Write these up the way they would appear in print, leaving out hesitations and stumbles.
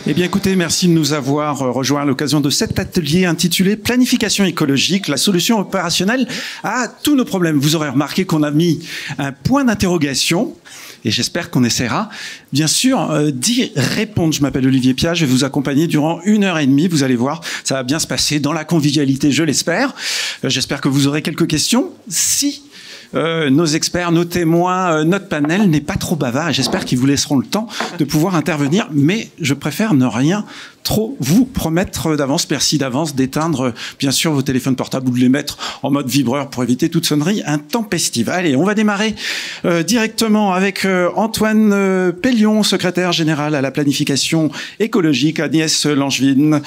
Eh bien écoutez, merci de nous avoir rejoints à l'occasion de cet atelier intitulé Planification écologique, la solution opérationnelle à tous nos problèmes. Vous aurez remarqué qu'on a mis un point d'interrogation et j'espère qu'on essaiera bien sûr d'y répondre. Je m'appelle Olivier Piat, je vais vous accompagner durant 1h30. Vous allez voir, ça va bien se passer dans la convivialité, je l'espère. J'espère que vous aurez quelques questions. Si nos experts, nos témoins, notre panel n'est pas trop bavard et j'espère qu'ils vous laisseront le temps de pouvoir intervenir, mais je préfère ne rien trop vous promettre d'avance. Merci d'avance d'éteindre bien sûr vos téléphones portables ou de les mettre en mode vibreur pour éviter toute sonnerie intempestive. Allez, on va démarrer directement avec Antoine Pellion, secrétaire général à la planification écologique, Agnès Langevin,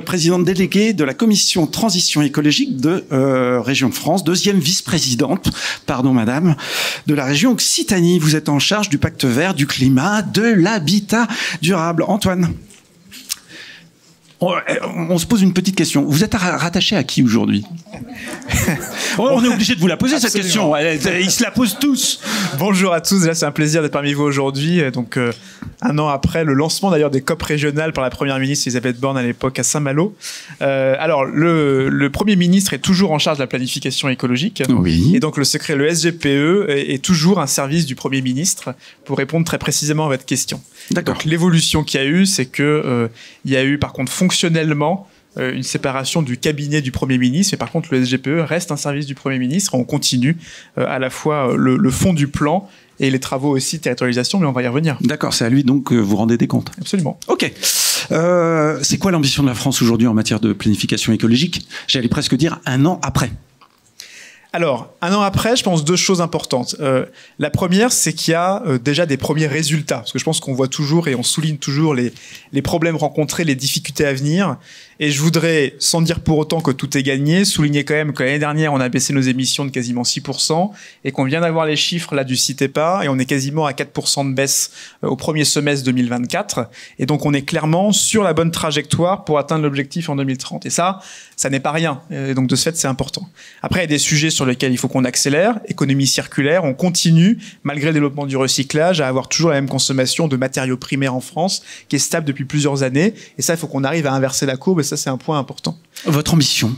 présidente déléguée de la commission transition écologique de Région de France, deuxième vice-présidente, pardon madame, de la région Occitanie. Vous êtes en charge du pacte vert, du climat, de l'habitat durable. Antoine, on se pose une petite question. Vous êtes rattaché à qui aujourd'hui? On est obligé de vous la poser. Absolument. Cette question. Ils se la posent tous. Bonjour à tous. Là, c'est un plaisir d'être parmi vous aujourd'hui. Donc, un an après le lancement d'ailleurs des COP régionales par la première ministre Elisabeth Borne à l'époque à Saint-Malo. Alors, le Premier ministre est toujours en charge de la planification écologique. Oui. Et donc, le SGPE est toujours un service du Premier ministre pour répondre très précisément à votre question. D'accord. Donc, l'évolution qu'il y a eu, c'est que il y a eu par contre fonctionnellement une séparation du cabinet du Premier ministre, mais par contre le SGPE reste un service du Premier ministre. On continue à la fois le fond du plan et les travaux aussi de territorialisation, mais on va y revenir. D'accord, c'est à lui donc que vous rendez des comptes. Absolument. Ok. C'est quoi l'ambition de la France aujourd'hui en matière de planification écologique? J'allais presque dire un an après. Alors, un an après, je pense deux choses importantes. La première, c'est qu'il y a déjà des premiers résultats, parce que je pense qu'on voit toujours et on souligne toujours les problèmes rencontrés, les difficultés à venir. Et je voudrais, sans dire pour autant que tout est gagné, souligner quand même que l'année dernière, on a baissé nos émissions de quasiment 6% et qu'on vient d'avoir les chiffres là du CITEPA et on est quasiment à 4% de baisse au premier semestre 2024. Et donc, on est clairement sur la bonne trajectoire pour atteindre l'objectif en 2030. Et ça n'est pas rien. Et donc, de ce fait, c'est important. Après, il y a des sujets sur lesquels il faut qu'on accélère. Économie circulaire, on continue, malgré le développement du recyclage, à avoir toujours la même consommation de matériaux primaires en France, qui est stable depuis plusieurs années. Et ça, il faut qu'on arrive à inverser la courbe. Et ça, c'est un point important. Votre ambition?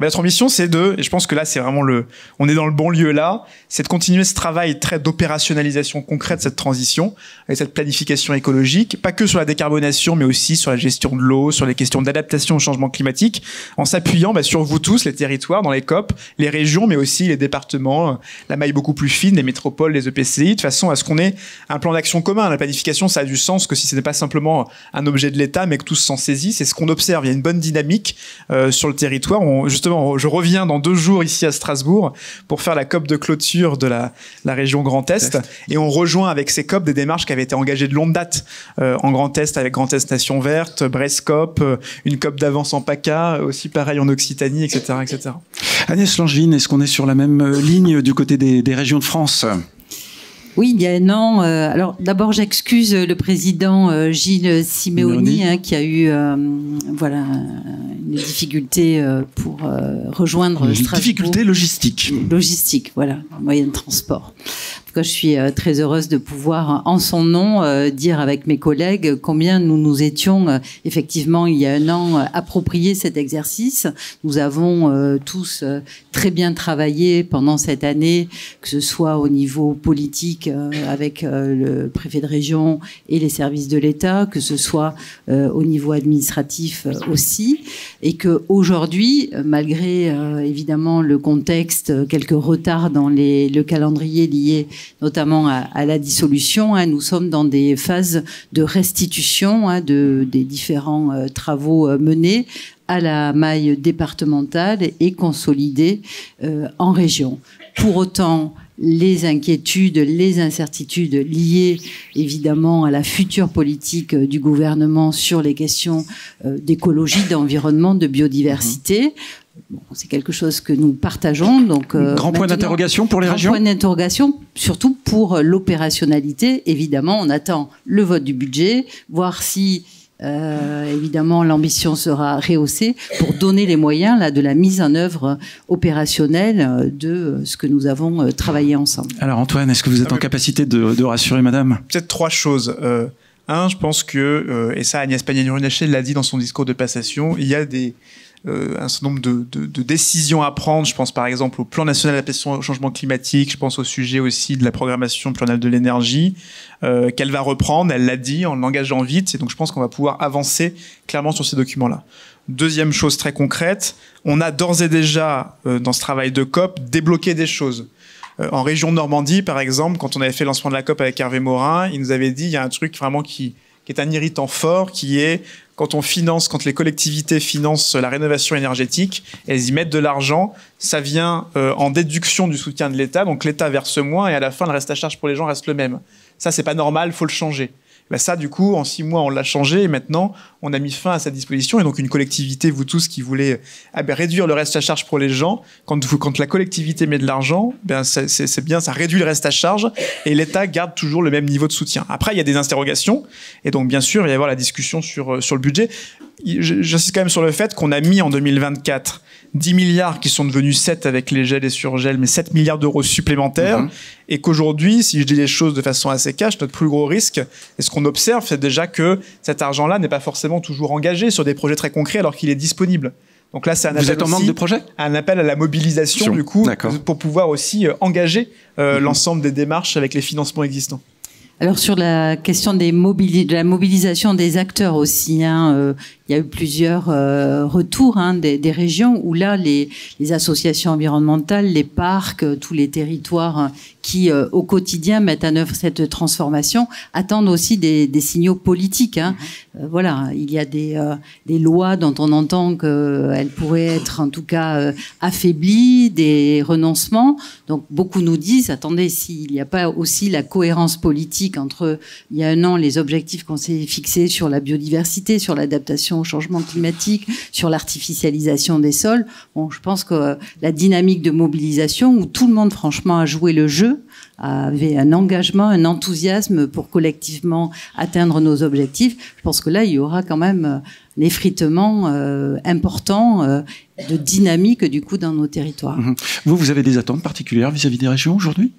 Notre ambition, c'est et je pense que là, c'est vraiment on est dans le bon lieu là, c'est de continuer ce travail très d'opérationnalisation concrète de cette transition, avec cette planification écologique, pas que sur la décarbonation, mais aussi sur la gestion de l'eau, sur les questions d'adaptation au changement climatique, en s'appuyant sur vous tous, les territoires, dans les COP, les régions, mais aussi les départements, la maille beaucoup plus fine, les métropoles, les EPCI, de façon à ce qu'on ait un plan d'action commun. La planification, ça a du sens que si ce n'est pas simplement un objet de l'État, mais que tous s'en saisissent. C'est ce qu'on observe. Il y a une bonne dynamique sur le territoire. Justement, je reviens dans 2 jours ici à Strasbourg pour faire la COP de clôture de la région Grand Est. Et on rejoint avec ces COP des démarches qui avaient été engagées de longue date en Grand Est avec Grand Est Nation Verte, Brest COP, une COP d'avance en PACA, aussi pareil en Occitanie, etc., etc. Agnès Langevin, est-ce qu'on est sur la même ligne du côté des régions de France? Oui, il y a un an. Alors, d'abord, j'excuse le président Gilles Simeoni, qui a eu une difficulté pour rejoindre Strasbourg. Difficulté logistique. Logistique, voilà, moyen de transport. En tout cas, je suis très heureuse de pouvoir, en son nom, dire avec mes collègues combien nous étions, effectivement, il y a un an, approprié cet exercice. Nous avons tous très bien travaillé pendant cette année, que ce soit au niveau politique, avec le préfet de région et les services de l'État, que ce soit au niveau administratif aussi, et que aujourd'hui, malgré évidemment le contexte, quelques retards dans le calendrier lié notamment à la dissolution, nous sommes dans des phases de restitution des différents travaux menés à la maille départementale et consolidés en région. Pour autant, les inquiétudes, les incertitudes liées évidemment à la future politique du gouvernement sur les questions d'écologie, d'environnement, de biodiversité. Bon, c'est quelque chose que nous partageons. Donc, grand point d'interrogation pour les régions. Grand point d'interrogation, surtout pour l'opérationnalité. Évidemment, on attend le vote du budget, voir si évidemment l'ambition sera rehaussée pour donner les moyens là, de la mise en œuvre opérationnelle de ce que nous avons travaillé ensemble. Alors Antoine, est-ce que vous êtes en capacité de rassurer madame? Peut-être 3 choses. Je pense que, et ça Agnès Pannier-Runacher l'a dit dans son discours de passation, il y a un certain nombre de décisions à prendre. Je pense par exemple au plan national d'adaptation au changement climatique, je pense au sujet aussi de la programmation pluriannuelle de l'énergie, qu'elle va reprendre, elle l'a dit, en l'engageant vite, et donc je pense qu'on va pouvoir avancer clairement sur ces documents-là. Deuxième chose très concrète, on a d'ores et déjà, dans ce travail de COP, débloqué des choses. En région Normandie, par exemple, quand on avait fait le lancement de la COP avec Hervé Morin, il nous avait dit, il y a un truc vraiment qui est un irritant fort, qui est quand les collectivités financent la rénovation énergétique, elles y mettent de l'argent, ça vient en déduction du soutien de l'État, donc l'État verse moins et à la fin, le reste à charge pour les gens reste le même. Ça, c'est pas normal, il faut le changer. Ben ça, du coup, en 6 mois, on l'a changé et maintenant, on a mis fin à sa disposition. Et donc, une collectivité, vous tous qui voulez réduire le reste à charge pour les gens, quand la collectivité met de l'argent, ben c'est bien, ça réduit le reste à charge et l'État garde toujours le même niveau de soutien. Après, il y a des interrogations et donc, bien sûr, il va y avoir la discussion sur le budget. J'insiste quand même sur le fait qu'on a mis en 2024 10 milliards qui sont devenus 7 avec les gels et surgels, mais 7 milliards d'euros supplémentaires. Et qu'aujourd'hui, si je dis les choses de façon assez cash, notre plus gros risque, et ce qu'on observe, c'est déjà que cet argent-là n'est pas forcément toujours engagé sur des projets très concrets alors qu'il est disponible. Donc là, c'est un appel. Vous êtes en manque de projets ? Un appel à la mobilisation, du coup, pour pouvoir aussi engager l'ensemble des démarches avec les financements existants. Alors sur la question de la mobilisation des acteurs aussi, il y a eu plusieurs retours des régions où là les associations environnementales, les parcs, tous les territoires qui au quotidien mettent en œuvre cette transformation attendent aussi des signaux politiques. Voilà, il y a des lois dont on entend qu'elles pourraient être en tout cas affaiblies, des renoncements. Donc beaucoup nous disent, attendez, s'il n'y a pas aussi la cohérence politique entre, il y a un an, les objectifs qu'on s'est fixés sur la biodiversité, sur l'adaptation au changement climatique, sur l'artificialisation des sols. Bon, je pense que la dynamique de mobilisation où tout le monde franchement a joué le jeu, avait un engagement, un enthousiasme pour collectivement atteindre nos objectifs. Je pense que là, il y aura quand même un effritement important de dynamique du coup dans nos territoires. Vous avez des attentes particulières vis-à-vis des régions aujourd'hui ?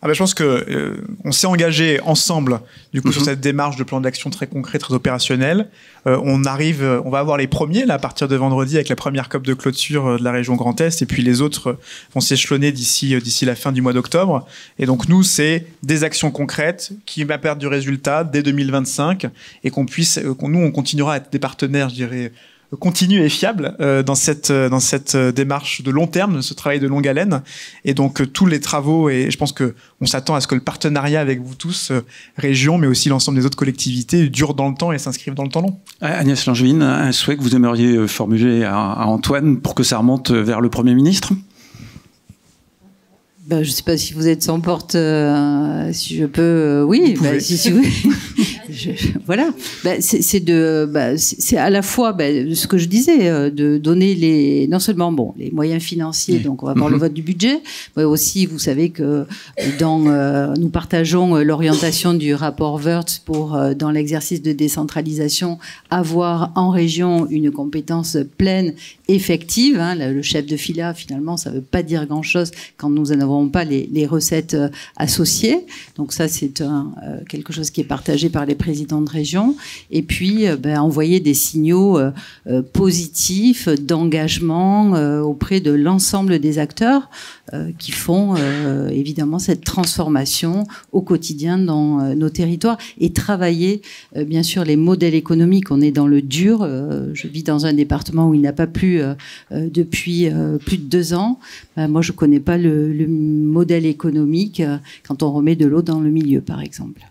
Je pense que on s'est engagé ensemble du coup sur cette démarche de plan d'action très concret, très opérationnel. On va avoir les premiers là à partir de vendredi avec la première COP de clôture de la région Grand Est et puis les autres vont s'échelonner d'ici la fin du mois d'octobre. Et donc nous c'est des actions concrètes qui va perdre du résultat dès 2025 et on continuera à être des partenaires, je dirais, continu et fiable dans cette démarche de long terme, ce travail de longue haleine. Et donc tous les travaux, et je pense que on s'attend à ce que le partenariat avec vous tous, région, mais aussi l'ensemble des autres collectivités, dure dans le temps et s'inscrive dans le temps long. Agnès Langevin, un souhait que vous aimeriez formuler à Antoine pour que ça remonte vers le Premier ministre ? Je ne sais pas si vous êtes sans porte, si je peux, oui. Si oui. Voilà. C'est à la fois ce que je disais, de donner non seulement les moyens financiers, donc on va voir le vote du budget, mais aussi vous savez que nous partageons l'orientation du rapport Wörth pour dans l'exercice de décentralisation avoir en région une compétence pleine, effective. Le chef de fila finalement ça veut pas dire grand chose quand nous en avons pas les recettes associées. Donc ça, c'est quelque chose qui est partagé par les présidents de région. Et puis, envoyer des signaux positifs d'engagement auprès de l'ensemble des acteurs qui font évidemment cette transformation au quotidien dans nos territoires et travailler bien sûr les modèles économiques. On est dans le dur. Je vis dans un département où il n'a pas plu depuis plus de 2 ans. Moi, je connais pas le modèle économique quand on remet de l'eau dans le milieu, par exemple.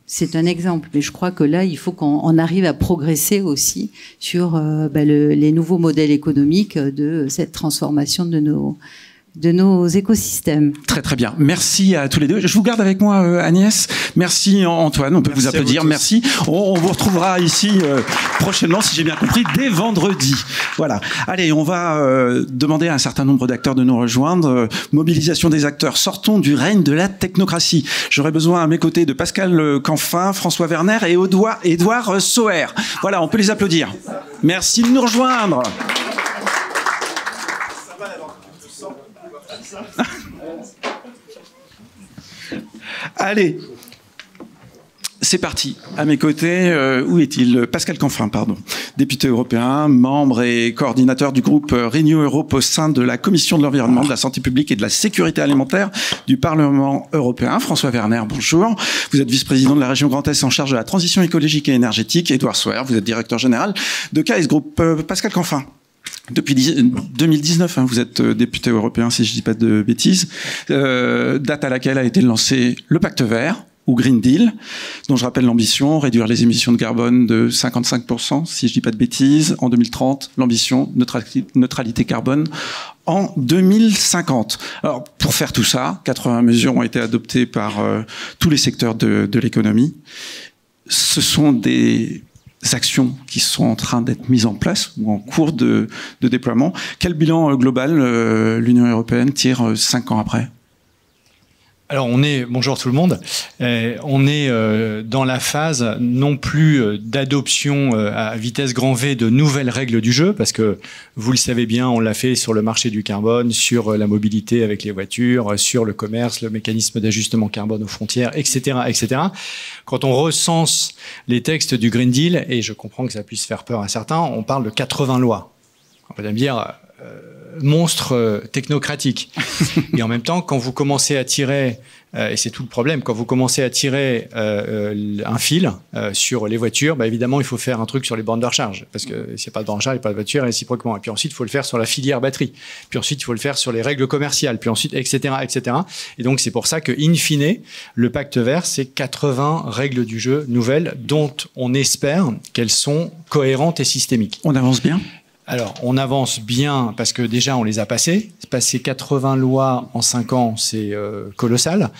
C'est un exemple, mais je crois que là, il faut qu'on arrive à progresser aussi sur les nouveaux modèles économiques de cette transformation de nos écosystèmes. Très très bien. Merci à tous les deux. Je vous garde avec moi, Agnès. Merci Antoine. On peut vous applaudir. Merci. On vous retrouvera ici prochainement, si j'ai bien compris, dès vendredi. Voilà. Allez, on va demander à un certain nombre d'acteurs de nous rejoindre. Mobilisation des acteurs. Sortons du règne de la technocratie. J'aurai besoin à mes côtés de Pascal Canfin, François Werner et Édouard Sauer. Voilà, on peut les applaudir. Merci de nous rejoindre. Allez, c'est parti. À mes côtés, où est-il? Pascal Canfin, pardon, député européen, membre et coordinateur du groupe Renew Europe au sein de la Commission de l'environnement, de la santé publique et de la sécurité alimentaire du Parlement européen. François Werner, bonjour. Vous êtes vice-président de la région Grand Est en charge de la transition écologique et énergétique. Édouard Soer, vous êtes directeur général de KS Group. Pascal Canfin. Depuis 2019, vous êtes député européen, si je ne dis pas de bêtises, date à laquelle a été lancé le Pacte Vert, ou Green Deal, dont je rappelle l'ambition, réduire les émissions de carbone de 55%, si je dis pas de bêtises, en 2030, l'ambition neutralité carbone en 2050. Alors, pour faire tout ça, 80 mesures ont été adoptées par tous les secteurs de l'économie. Ce sont des actions qui sont en train d'être mises en place ou en cours de déploiement. Quel bilan global l'Union européenne tire 5 ans après ? Alors bonjour tout le monde, on est dans la phase non plus d'adoption à vitesse grand V de nouvelles règles du jeu, parce que vous le savez bien, on l'a fait sur le marché du carbone, sur la mobilité avec les voitures, sur le commerce, le mécanisme d'ajustement carbone aux frontières, etc., etc. Quand on recense les textes du Green Deal, et je comprends que ça puisse faire peur à certains, on parle de 80 lois. On va me dire monstre technocratique. Et en même temps, quand vous commencez à tirer, et c'est tout le problème, quand vous commencez à tirer un fil sur les voitures, évidemment, il faut faire un truc sur les bornes de recharge. Parce que s'il n'y a pas de borne de recharge, il n'y a pas de voiture, et réciproquement. Et puis ensuite, il faut le faire sur la filière batterie. Puis ensuite, il faut le faire sur les règles commerciales. Puis ensuite, etc., etc. Et donc, c'est pour ça que, in fine, le Pacte Vert, c'est 80 règles du jeu nouvelles dont on espère qu'elles sont cohérentes et systémiques. On avance bien ? Alors, on avance bien parce que déjà, on les a passées. Passer 80 lois en 5 ans, c'est colossal.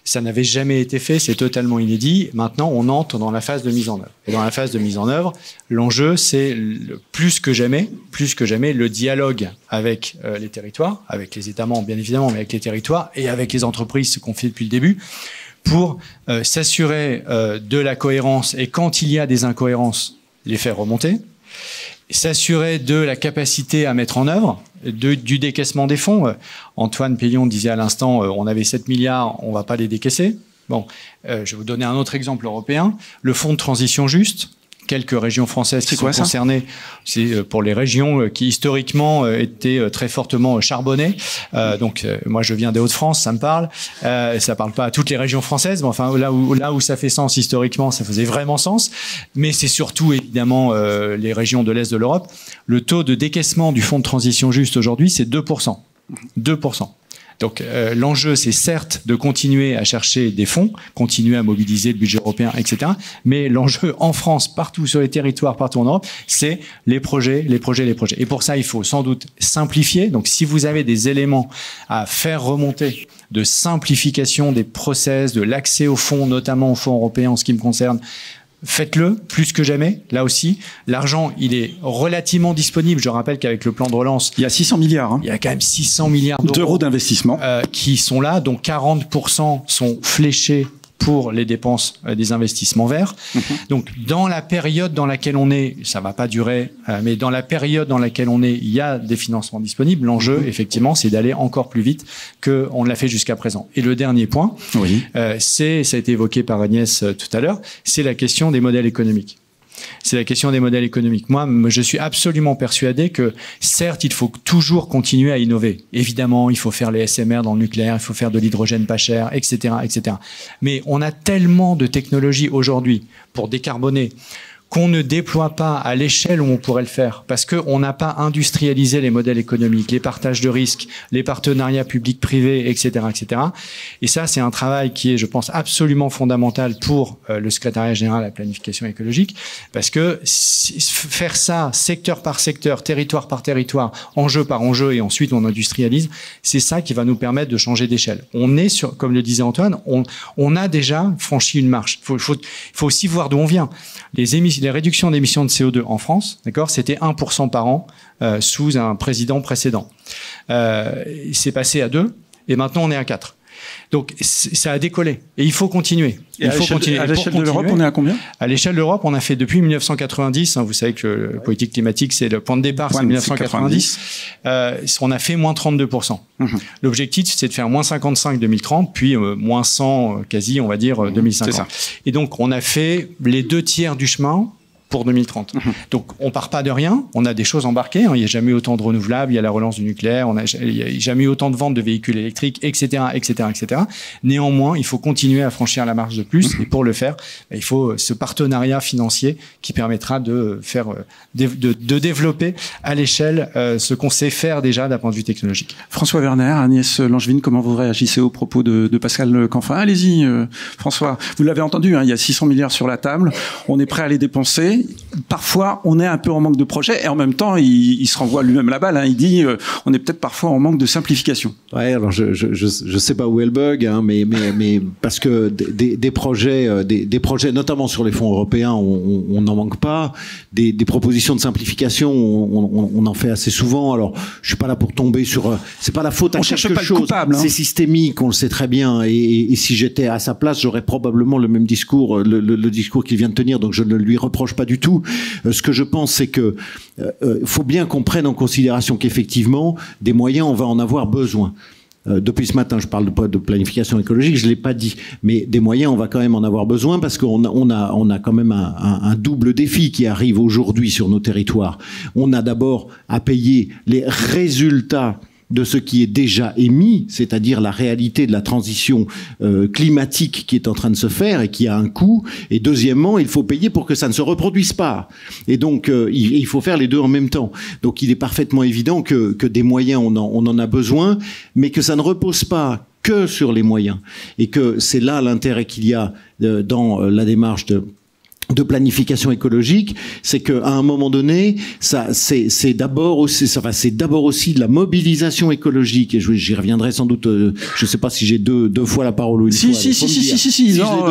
Ça n'avait jamais été fait, c'est totalement inédit. Maintenant, on entre dans la phase de mise en œuvre. Et dans la phase de mise en œuvre, l'enjeu, c'est plus que jamais, le dialogue avec les territoires, avec les États membres, bien évidemment, mais avec les territoires et avec les entreprises, ce qu'on fait depuis le début, pour s'assurer de la cohérence et quand il y a des incohérences, les faire remonter. S'assurer de la capacité à mettre en œuvre, du décaissement des fonds. Antoine Peillon disait à l'instant, on avait 7 milliards, on ne va pas les décaisser. Bon, je vais vous donner un autre exemple européen. Le fonds de transition juste. Quelques régions françaises qui sont concernées. C'est pour les régions qui historiquement étaient très fortement charbonnées. Donc moi je viens des Hauts-de-France, ça me parle. Ça parle pas à toutes les régions françaises, mais enfin là où ça fait sens historiquement, ça faisait vraiment sens. Mais c'est surtout évidemment les régions de l'Est de l'Europe. Le taux de décaissement du fonds de transition juste aujourd'hui, c'est 2%. 2%. Donc l'enjeu, c'est certes de continuer à chercher des fonds, continuer à mobiliser le budget européen, etc. Mais l'enjeu en France, partout sur les territoires, partout en Europe, c'est les projets. Et pour ça, il faut sans doute simplifier. Donc si vous avez des éléments à faire remonter de simplification des process, de l'accès aux fonds, notamment aux fonds européens en ce qui me concerne, faites-le, plus que jamais. Là aussi, l'argent, il est relativement disponible. Je rappelle qu'avec le plan de relance... Il y a 600 milliards. Il y a quand même 600 milliards d'euros d'investissement qui sont là, dont 40% sont fléchés pour les dépenses des investissements verts. Donc, dans la période dans laquelle on est, ça va pas durer, mais dans la période dans laquelle on est, il y a des financements disponibles. L'enjeu, effectivement, c'est d'aller encore plus vite qu'on l'a fait jusqu'à présent. Et le dernier point, ça a été évoqué par Agnès tout à l'heure, c'est la question des modèles économiques. C'est la question des modèles économiques. Moi, je suis absolument persuadé que, certes, il faut toujours continuer à innover. Évidemment, il faut faire les SMR dans le nucléaire, il faut faire de l'hydrogène pas cher, etc., etc. Mais on a tellement de technologies aujourd'hui pour décarboner qu'on ne déploie pas à l'échelle où on pourrait le faire, parce qu'on n'a pas industrialisé les modèles économiques, les partages de risques, les partenariats publics-privés, etc., etc. Et ça, c'est un travail qui est, je pense, absolument fondamental pour le secrétariat général à la planification écologique, parce que faire ça secteur par secteur, territoire par territoire, enjeu par enjeu, et ensuite on industrialise, c'est ça qui va nous permettre de changer d'échelle. On est sur, comme le disait Antoine, on a déjà franchi une marche. Il faut aussi voir d'où on vient. Les réductions d'émissions de CO2 en France, d'accord, c'était 1% par an sous un président précédent. C'est passé à 2 et maintenant on est à 4. Donc ça a décollé et il faut continuer. Et à l'échelle de l'Europe, on est à combien? À l'échelle de l'Europe, on a fait depuis 1990. Vous savez que la politique climatique, c'est le point de départ, c'est 1990. On a fait moins 32%. L'objectif, c'est de faire moins 55 2030, puis moins 100 quasi, on va dire 2050. C'est ça. Et donc, on a fait les 2/3 du chemin pour 2030. Donc, on part pas de rien. On a des choses embarquées. Il n'y a jamais eu autant de renouvelables. Il y a la relance du nucléaire. Il n'y a jamais eu autant de ventes de véhicules électriques, etc., etc., etc. Néanmoins, il faut continuer à franchir la marge de plus. Et pour le faire, il faut ce partenariat financier qui permettra de faire, de développer à l'échelle ce qu'on sait faire déjà d'un point de vue technologique. François Werner, Agnès Langevin, comment vous réagissez aux propos de Pascal Canfin? Allez-y, François. Vous l'avez entendu, il y a 600 milliards sur la table. On est prêt à les dépenser. Parfois, on est un peu en manque de projet et en même temps, il se renvoie lui-même la balle. Il dit, on est peut-être parfois en manque de simplification. Ouais, alors je sais pas où est le bug, mais parce que des projets, notamment sur les fonds européens, on n'en manque pas. Des propositions de simplification, on en fait assez souvent. Alors, je suis pas là pour tomber sur. C'est pas la faute à quelque chose. Coupable, c'est systémique, on le sait très bien. Et si j'étais à sa place, j'aurais probablement le même discours, le discours qu'il vient de tenir. Donc, je ne lui reproche pas du tout. Ce que je pense, c'est que faut bien qu'on prenne en considération qu'effectivement, des moyens, on va en avoir besoin. Depuis ce matin, je parle pas de planification écologique, je l'ai pas dit, mais des moyens, on va quand même en avoir besoin parce qu'on a quand même un double défi qui arrive aujourd'hui sur nos territoires. On a d'abord à payer les résultats de ce qui est déjà émis, c'est-à-dire la réalité de la transition climatique qui est en train de se faire et qui a un coût. Et deuxièmement, il faut payer pour que ça ne se reproduise pas. Et donc, il faut faire les deux en même temps. Donc, il est parfaitement évident que des moyens, on en a besoin, mais que ça ne repose pas que sur les moyens. Et que c'est là l'intérêt qu'il y a dans la démarche de planification écologique, c'est qu'à un moment donné, c'est d'abord aussi de la mobilisation écologique. Et j'y reviendrai sans doute. Je sais pas si j'ai deux fois la parole ou une fois. Si. Non,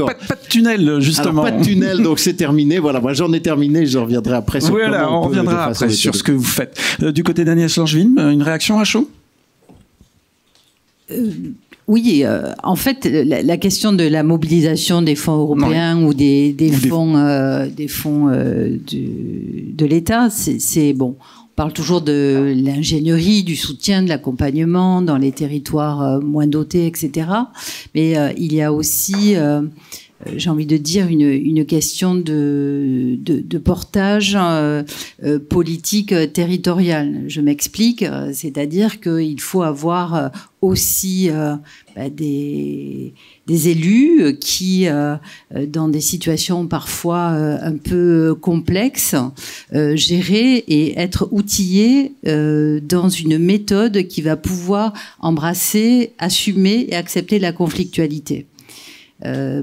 pas de tunnel justement. Alors, pas de tunnel, donc c'est terminé. Voilà, moi j'en ai terminé. Je reviendrai après sur. Voilà, on reviendra après sur ce que vous faites. Du côté d'Agnès Langevin, une réaction à chaud? Oui, en fait, la question de la mobilisation des fonds européens ou des fonds de l'État, c'est bon. On parle toujours de l'ingénierie, du soutien, de l'accompagnement dans les territoires moins dotés, etc. Mais il y a aussi j'ai envie de dire une question de portage politique territorial. Je m'explique, c'est-à-dire qu'il faut avoir aussi des élus qui, dans des situations parfois un peu complexes, gérer et être outillés dans une méthode qui va pouvoir embrasser, assumer et accepter la conflictualité.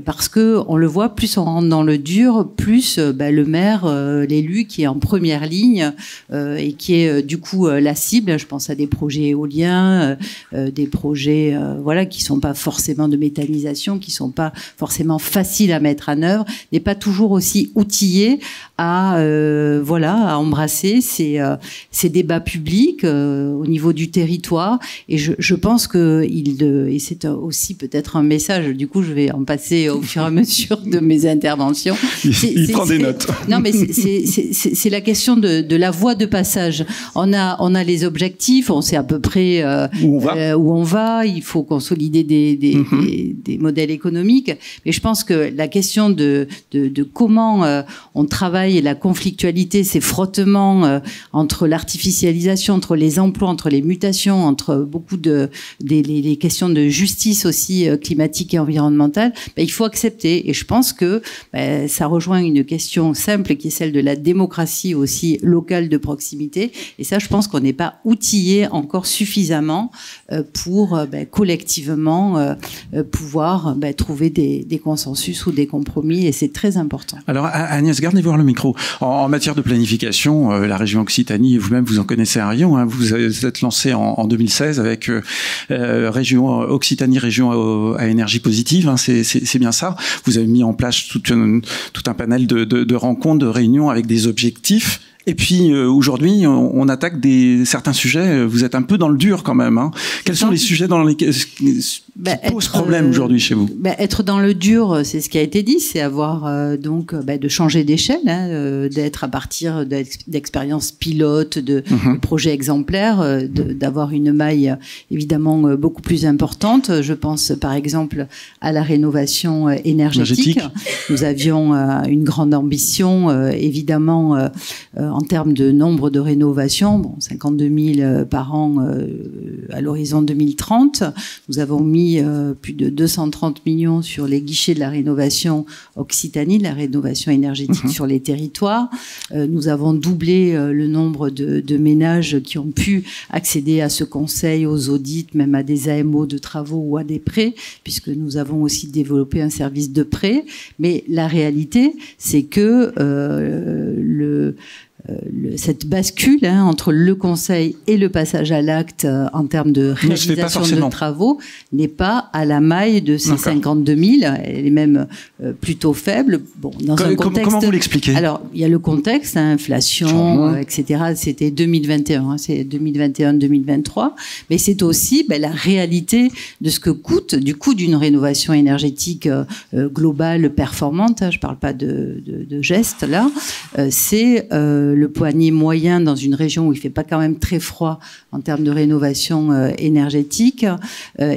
Parce que on le voit, plus on rentre dans le dur, plus le maire, l'élu qui est en première ligne et qui est du coup la cible. Je pense à des projets éoliens, des projets qui sont pas forcément de méthanisation, qui sont pas forcément faciles à mettre en œuvre, n'est pas toujours aussi outillé à embrasser ces débats publics au niveau du territoire. Et je pense que et c'est aussi peut-être un message. Du coup, je vais en passer au fur et à mesure de mes interventions. Il prend des notes. Non, mais c'est la question de la voie de passage. On a les objectifs, on sait à peu près où on va. Il faut consolider des modèles économiques. Mais je pense que la question de comment on travaille la conflictualité, ces frottements entre l'artificialisation, entre les emplois, entre les mutations, entre beaucoup les questions de justice aussi climatique et environnementale, il faut accepter. Et je pense que ça rejoint une question simple qui est celle de la démocratie aussi locale de proximité. Et ça, je pense qu'on n'est pas outillé encore suffisamment pour collectivement pouvoir trouver des consensus ou des compromis. Et c'est très important. Alors Agnès, gardez voir le micro. En matière de planification, la région Occitanie, vous-même vous en connaissez un rayon. Vous êtes lancé en 2016 avec région Occitanie, région à énergie positive. C'est bien ça. Vous avez mis en place tout un panel de rencontres, de réunions avec des objectifs Et puis aujourd'hui, on attaque certains sujets. Vous êtes un peu dans le dur quand même. Hein. Quels sont les sujets dans lesquels qui posent problème aujourd'hui chez vous? Être dans le dur, c'est ce qui a été dit, c'est avoir de changer d'échelle, hein, d'être à partir d'expériences pilotes, de projets exemplaires, d'avoir une maille évidemment beaucoup plus importante. Je pense par exemple à la rénovation énergétique. Nous avions une grande ambition, évidemment. En termes de nombre de rénovations, 52 000 par an à l'horizon 2030. Nous avons mis plus de 230 millions sur les guichets de la rénovation Occitanie, de la rénovation énergétique sur les territoires. Nous avons doublé le nombre de ménages qui ont pu accéder à ce conseil, aux audits, même à des AMO de travaux ou à des prêts, puisque nous avons aussi développé un service de prêt. Mais la réalité, c'est que cette bascule entre le conseil et le passage à l'acte en termes de réalisation de travaux n'est pas à la maille de ces 52 000. Elle est même plutôt faible. Dans un contexte, comment vous l'expliquez? Alors, il y a le contexte, inflation, etc. C'était 2021, c'est 2021-2023. Mais c'est aussi la réalité de ce que coûte, du coût d'une rénovation énergétique globale, performante. Je ne parle pas de gestes, là. C'est le poignet moyen dans une région où il ne fait pas quand même très froid en termes de rénovation énergétique,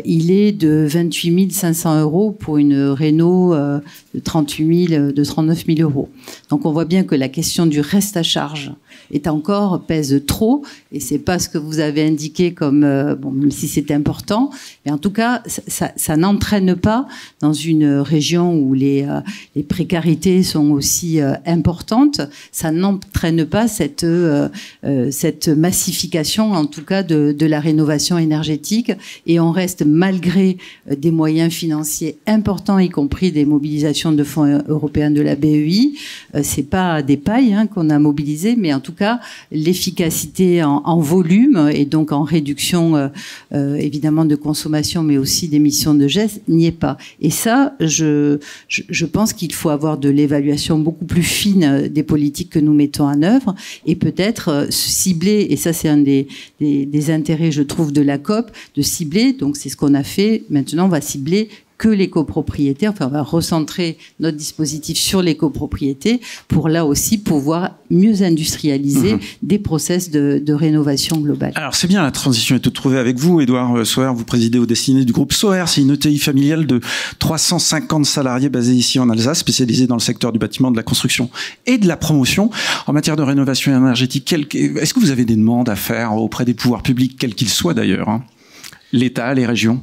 il est de 28 500 € pour une réno de 39 000 €. Donc on voit bien que la question du reste à charge pèse trop, et c'est pas ce que vous avez indiqué comme même si c'est important, mais en tout cas ça n'entraîne pas dans une région où les précarités sont aussi importantes, ça n'entraîne pas cette massification en tout cas de la rénovation énergétique, et on reste malgré des moyens financiers importants, y compris des mobilisations de fonds européens de la BEI. C'est pas des pailles qu'on a mobilisées, mais en tout cas l'efficacité en volume et donc en réduction évidemment de consommation, mais aussi d'émissions de gaz n'y est pas. Et ça, je pense qu'il faut avoir de l'évaluation beaucoup plus fine des politiques que nous mettons en œuvre, et peut-être cibler, et ça c'est un des intérêts je trouve de la COP, de cibler, donc c'est ce qu'on a fait. Maintenant on va cibler que les copropriétés, on va recentrer notre dispositif sur les copropriétés pour là aussi pouvoir mieux industrialiser des process de rénovation globale. Alors c'est bien, la transition est toute trouvée avec vous, Édouard Sauer, vous présidez aux destinées du groupe Sauer, c'est une ETI familiale de 350 salariés basée ici en Alsace, spécialisée dans le secteur du bâtiment, de la construction et de la promotion. En matière de rénovation énergétique, est-ce que vous avez des demandes à faire auprès des pouvoirs publics, quels qu'ils soient d'ailleurs, l'État, les régions?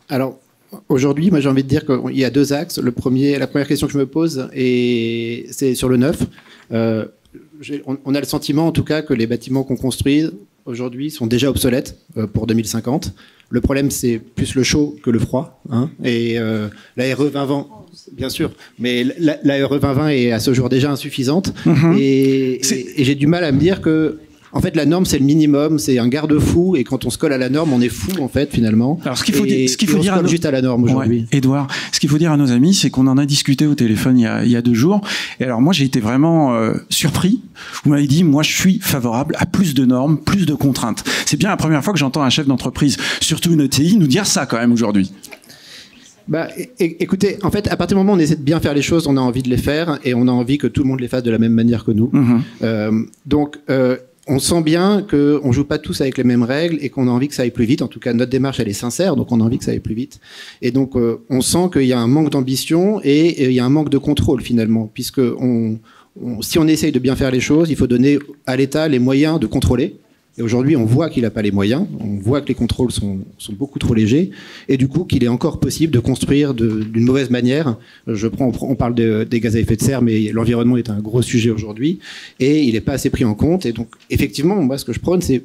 Alors, aujourd'hui, moi j'ai envie de dire qu'il y a deux axes. La première question que je me pose, c'est sur le neuf. On a le sentiment en tout cas que les bâtiments qu'on construit aujourd'hui sont déjà obsolètes pour 2050. Le problème, c'est plus le chaud que le froid. Et la RE 2020, bien sûr, mais la RE 2020 est à ce jour déjà insuffisante. Et j'ai du mal à me dire que en fait, la norme, c'est le minimum, c'est un garde-fou, et quand on se colle à la norme, on est fou, en fait, finalement. Alors, ce qu'il faut dire juste à la norme aujourd'hui. Édouard, ce qu'il faut dire à nos amis, c'est qu'on en a discuté au téléphone il y a 2 jours. Et alors, moi, j'ai été vraiment surpris. Vous m'avez dit, moi, je suis favorable à plus de normes, plus de contraintes. C'est bien la première fois que j'entends un chef d'entreprise, surtout une ETI, nous dire ça quand même aujourd'hui. Écoutez, en fait, à partir du moment où on essaie de bien faire les choses, on a envie de les faire, et on a envie que tout le monde les fasse de la même manière que nous. On sent bien qu'on ne joue pas tous avec les mêmes règles et qu'on a envie que ça aille plus vite. En tout cas, notre démarche, elle est sincère, donc on a envie que ça aille plus vite. Et donc, on sent qu'il y a un manque d'ambition et il y a un manque de contrôle, finalement, puisque si on essaye de bien faire les choses, il faut donner à l'État les moyens de contrôler. Et aujourd'hui, on voit qu'il n'a pas les moyens, on voit que les contrôles sont beaucoup trop légers, et du coup qu'il est encore possible de construire d'une mauvaise manière. On parle des gaz à effet de serre, mais l'environnement est un gros sujet aujourd'hui, et il n'est pas assez pris en compte. Et donc, effectivement, moi, ce que je prône, c'est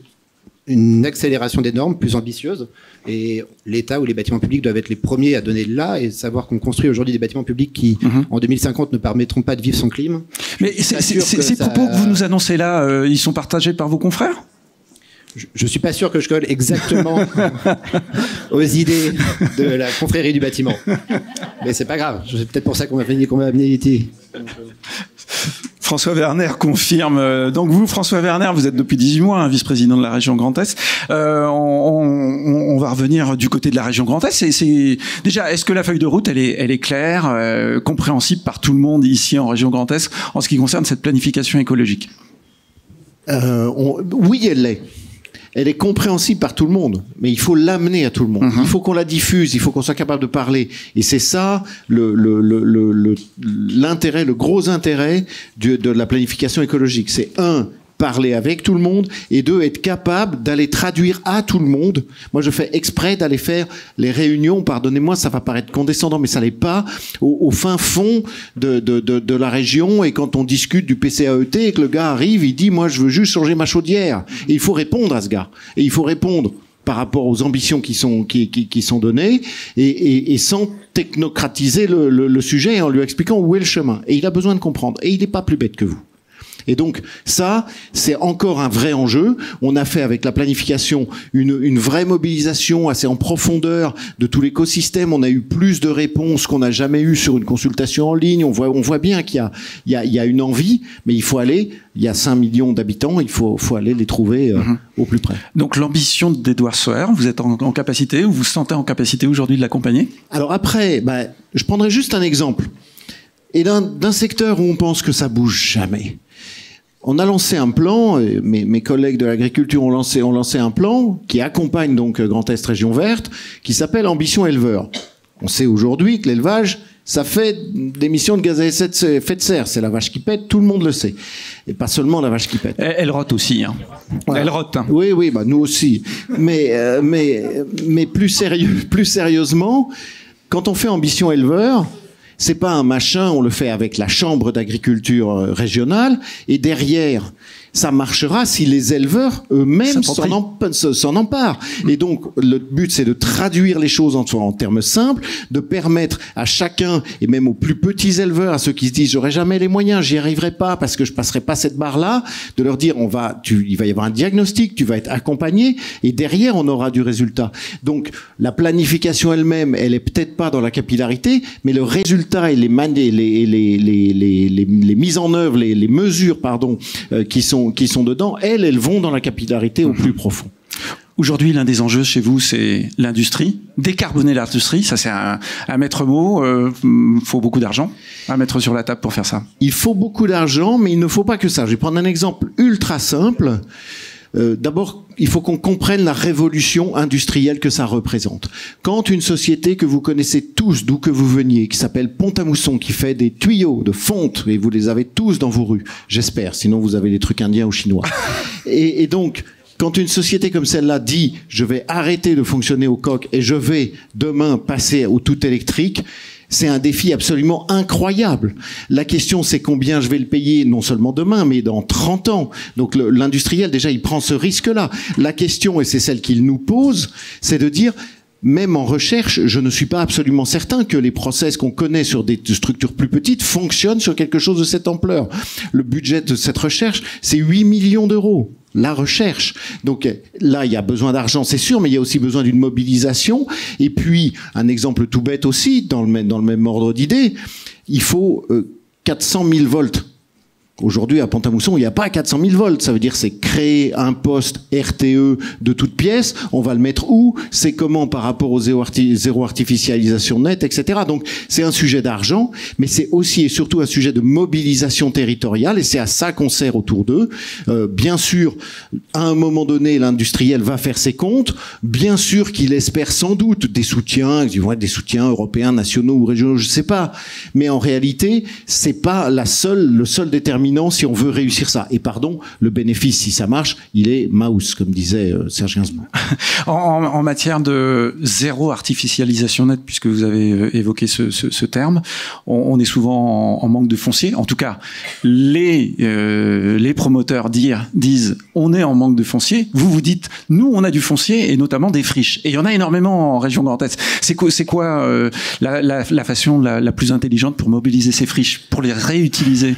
une accélération des normes plus ambitieuse, et l'État ou les bâtiments publics doivent être les premiers à donner là, et savoir qu'on construit aujourd'hui des bâtiments publics qui, en 2050, ne permettront pas de vivre sans clim. Mais ces propos que vous nous annoncez là, ils sont partagés par vos confrères ? Je suis pas sûr que je colle exactement aux idées de la confrérie du bâtiment. Mais c'est pas grave. C'est peut-être pour ça qu'on m'a amené ici. François Werner confirme. Donc vous, François Werner, vous êtes depuis 18 mois vice-président de la région Grand Est. On va revenir du côté de la région Grand Est. Déjà, est-ce que la feuille de route, elle est claire, compréhensible par tout le monde ici en région Grand Est en ce qui concerne cette planification écologique? Oui, elle l'est. Elle est compréhensible par tout le monde, mais il faut l'amener à tout le monde. Il faut qu'on la diffuse, il faut qu'on soit capable de parler. Et c'est ça l'intérêt, le gros intérêt de la planification écologique. C'est parler avec tout le monde, et deux, être capable d'aller traduire à tout le monde. Moi, je fais exprès d'aller faire les réunions, pardonnez-moi, ça va paraître condescendant, mais ça l'est pas, au fin fond de la région, et quand on discute du PCAET, et que le gars arrive, il dit, moi, je veux juste changer ma chaudière. Et il faut répondre à ce gars. Et il faut répondre par rapport aux ambitions qui sont données, et sans technocratiser le sujet, en lui expliquant où est le chemin. Et il a besoin de comprendre. Et il n'est pas plus bête que vous. Et donc ça, c'est encore un vrai enjeu. On a fait avec la planification une vraie mobilisation assez en profondeur de tout l'écosystème. On a eu plus de réponses qu'on n'a jamais eu sur une consultation en ligne. On voit bien qu'il y a une envie, mais il faut aller. Il y a 5 millions d'habitants, il faut aller les trouver au plus près. Donc l'ambition d'Edouard Soher, vous êtes en capacité, ou vous vous sentez en capacité aujourd'hui de l'accompagner? Alors après, je prendrai juste un exemple. Et d'un secteur où on pense que ça bouge jamais. On a lancé un plan, mes collègues de l'agriculture ont lancé un plan qui accompagne donc Grand Est Région Verte, qui s'appelle Ambition Éleveur. On sait aujourd'hui que l'élevage, ça fait d'émissions de gaz à effet de serre. C'est la vache qui pète, tout le monde le sait. Et pas seulement la vache qui pète. Elle rote aussi. Voilà. Elle rote. Oui, nous aussi. Mais plus sérieusement, quand on fait Ambition Éleveur, c'est pas un machin, on le fait avec la chambre d'agriculture régionale, et derrière, ça marchera si les éleveurs eux-mêmes s'en emparent. Et donc, le but, c'est de traduire les choses en termes simples, de permettre à chacun, et même aux plus petits éleveurs, à ceux qui se disent, j'aurai jamais les moyens, j'y arriverai pas parce que je passerai pas cette barre-là, de leur dire, il va y avoir un diagnostic, tu vas être accompagné, et derrière, on aura du résultat. Donc, la planification elle-même, elle est peut-être pas dans la capillarité, mais le résultat et les mises en œuvre, les mesures, qui sont dedans, elles vont dans la capillarité au plus profond. Aujourd'hui, l'un des enjeux chez vous, c'est l'industrie. Décarboner l'industrie, ça c'est un maître mot. Faut beaucoup d'argent à mettre sur la table pour faire ça. Il faut beaucoup d'argent, mais il ne faut pas que ça. Je vais prendre un exemple ultra simple. D'abord, il faut qu'on comprenne la révolution industrielle que ça représente. Quand une société que vous connaissez tous, d'où que vous veniez, qui s'appelle Pont-à-Mousson, qui fait des tuyaux de fonte, et vous les avez tous dans vos rues, j'espère, sinon vous avez des trucs indiens ou chinois. Et donc, quand une société comme celle-là dit « je vais arrêter de fonctionner au coq et je vais demain passer au tout électrique », c'est un défi absolument incroyable. La question, c'est combien je vais le payer, non seulement demain, mais dans 30 ans. Donc l'industriel, déjà, il prend ce risque-là. La question, et c'est celle qu'il nous pose, c'est de dire, même en recherche, je ne suis pas absolument certain que les process qu'on connaît sur des structures plus petites fonctionnent sur quelque chose de cette ampleur. Le budget de cette recherche, c'est 8 millions d'euros. La recherche. Donc là, il y a besoin d'argent, c'est sûr, mais il y a aussi besoin d'une mobilisation. Et puis, un exemple tout bête aussi, dans le même ordre d'idée, il faut 400 000 volts. Aujourd'hui, à Pont-à-Mousson, il n'y a pas 400 000 volts. Ça veut dire c'est créer un poste RTE de toute pièce. On va le mettre où? C'est comment par rapport au zéro artificialisation nette, etc. Donc, c'est un sujet d'argent, mais c'est aussi et surtout un sujet de mobilisation territoriale, et c'est à ça qu'on sert autour d'eux. Bien sûr, à un moment donné, l'industriel va faire ses comptes. Bien sûr qu'il espère sans doute des soutiens, qui vont être des soutiens européens, nationaux ou régionaux, je ne sais pas. Mais en réalité, c'est pas le seul déterminant si on veut réussir ça. Et pardon, le bénéfice, si ça marche, il est mouse, comme disait Serge Gainsbourg. En matière de zéro artificialisation nette, puisque vous avez évoqué ce terme, on est souvent en manque de foncier. En tout cas, les promoteurs disent on est en manque de foncier. Vous dites nous on a du foncier et notamment des friches. Et il y en a énormément en région Grand Est. C'est quoi la façon la plus intelligente pour mobiliser ces friches, pour les réutiliser?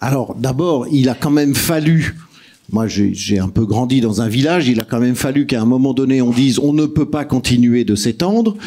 Alors, d'abord, il a quand même fallu, moi j'ai un peu grandi dans un village, il a quand même fallu qu'à un moment donné on dise on ne peut pas continuer de s'étendre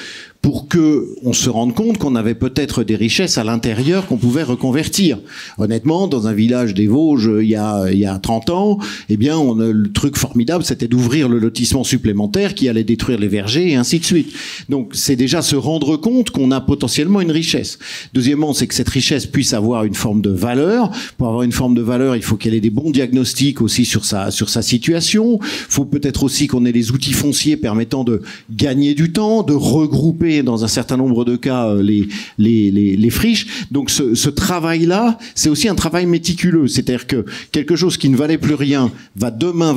pour que on se rende compte qu'on avait peut-être des richesses à l'intérieur qu'on pouvait reconvertir. Honnêtement, dans un village des Vosges, il y a 30 ans, eh bien, le truc formidable, c'était d'ouvrir le lotissement supplémentaire qui allait détruire les vergers et ainsi de suite. Donc, c'est déjà se rendre compte qu'on a potentiellement une richesse. Deuxièmement, c'est que cette richesse puisse avoir une forme de valeur. Pour avoir une forme de valeur, il faut qu'elle ait des bons diagnostics aussi sur sa situation. Il faut peut-être aussi qu'on ait les outils fonciers permettant de gagner du temps, de regrouper dans un certain nombre de cas les friches. Donc ce travail-là, c'est aussi un travail méticuleux. C'est-à-dire que quelque chose qui ne valait plus rien va demain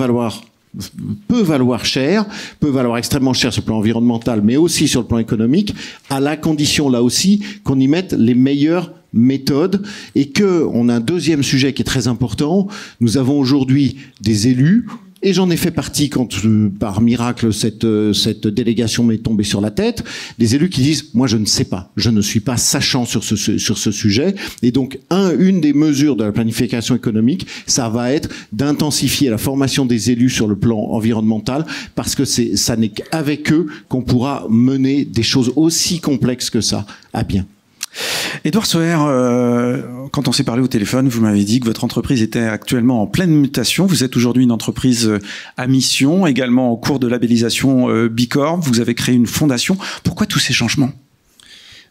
peut valoir cher, peut valoir extrêmement cher sur le plan environnemental, mais aussi sur le plan économique, à la condition là aussi qu'on y mette les meilleures méthodes. Et que on a un deuxième sujet qui est très important. Nous avons aujourd'hui des élus, et j'en ai fait partie quand, par miracle, cette délégation m'est tombée sur la tête, des élus qui disent, moi je ne sais pas, je ne suis pas sachant sur ce sujet. Et donc, une des mesures de la planification économique, ça va être d'intensifier la formation des élus sur le plan environnemental, parce que ça n'est qu'avec eux qu'on pourra mener des choses aussi complexes que ça à bien. Édouard Soher, quand on s'est parlé au téléphone, vous m'avez dit que votre entreprise était actuellement en pleine mutation. Vous êtes aujourd'hui une entreprise à mission, également en cours de labellisation Bicorp. Vous avez créé une fondation. Pourquoi tous ces changements ?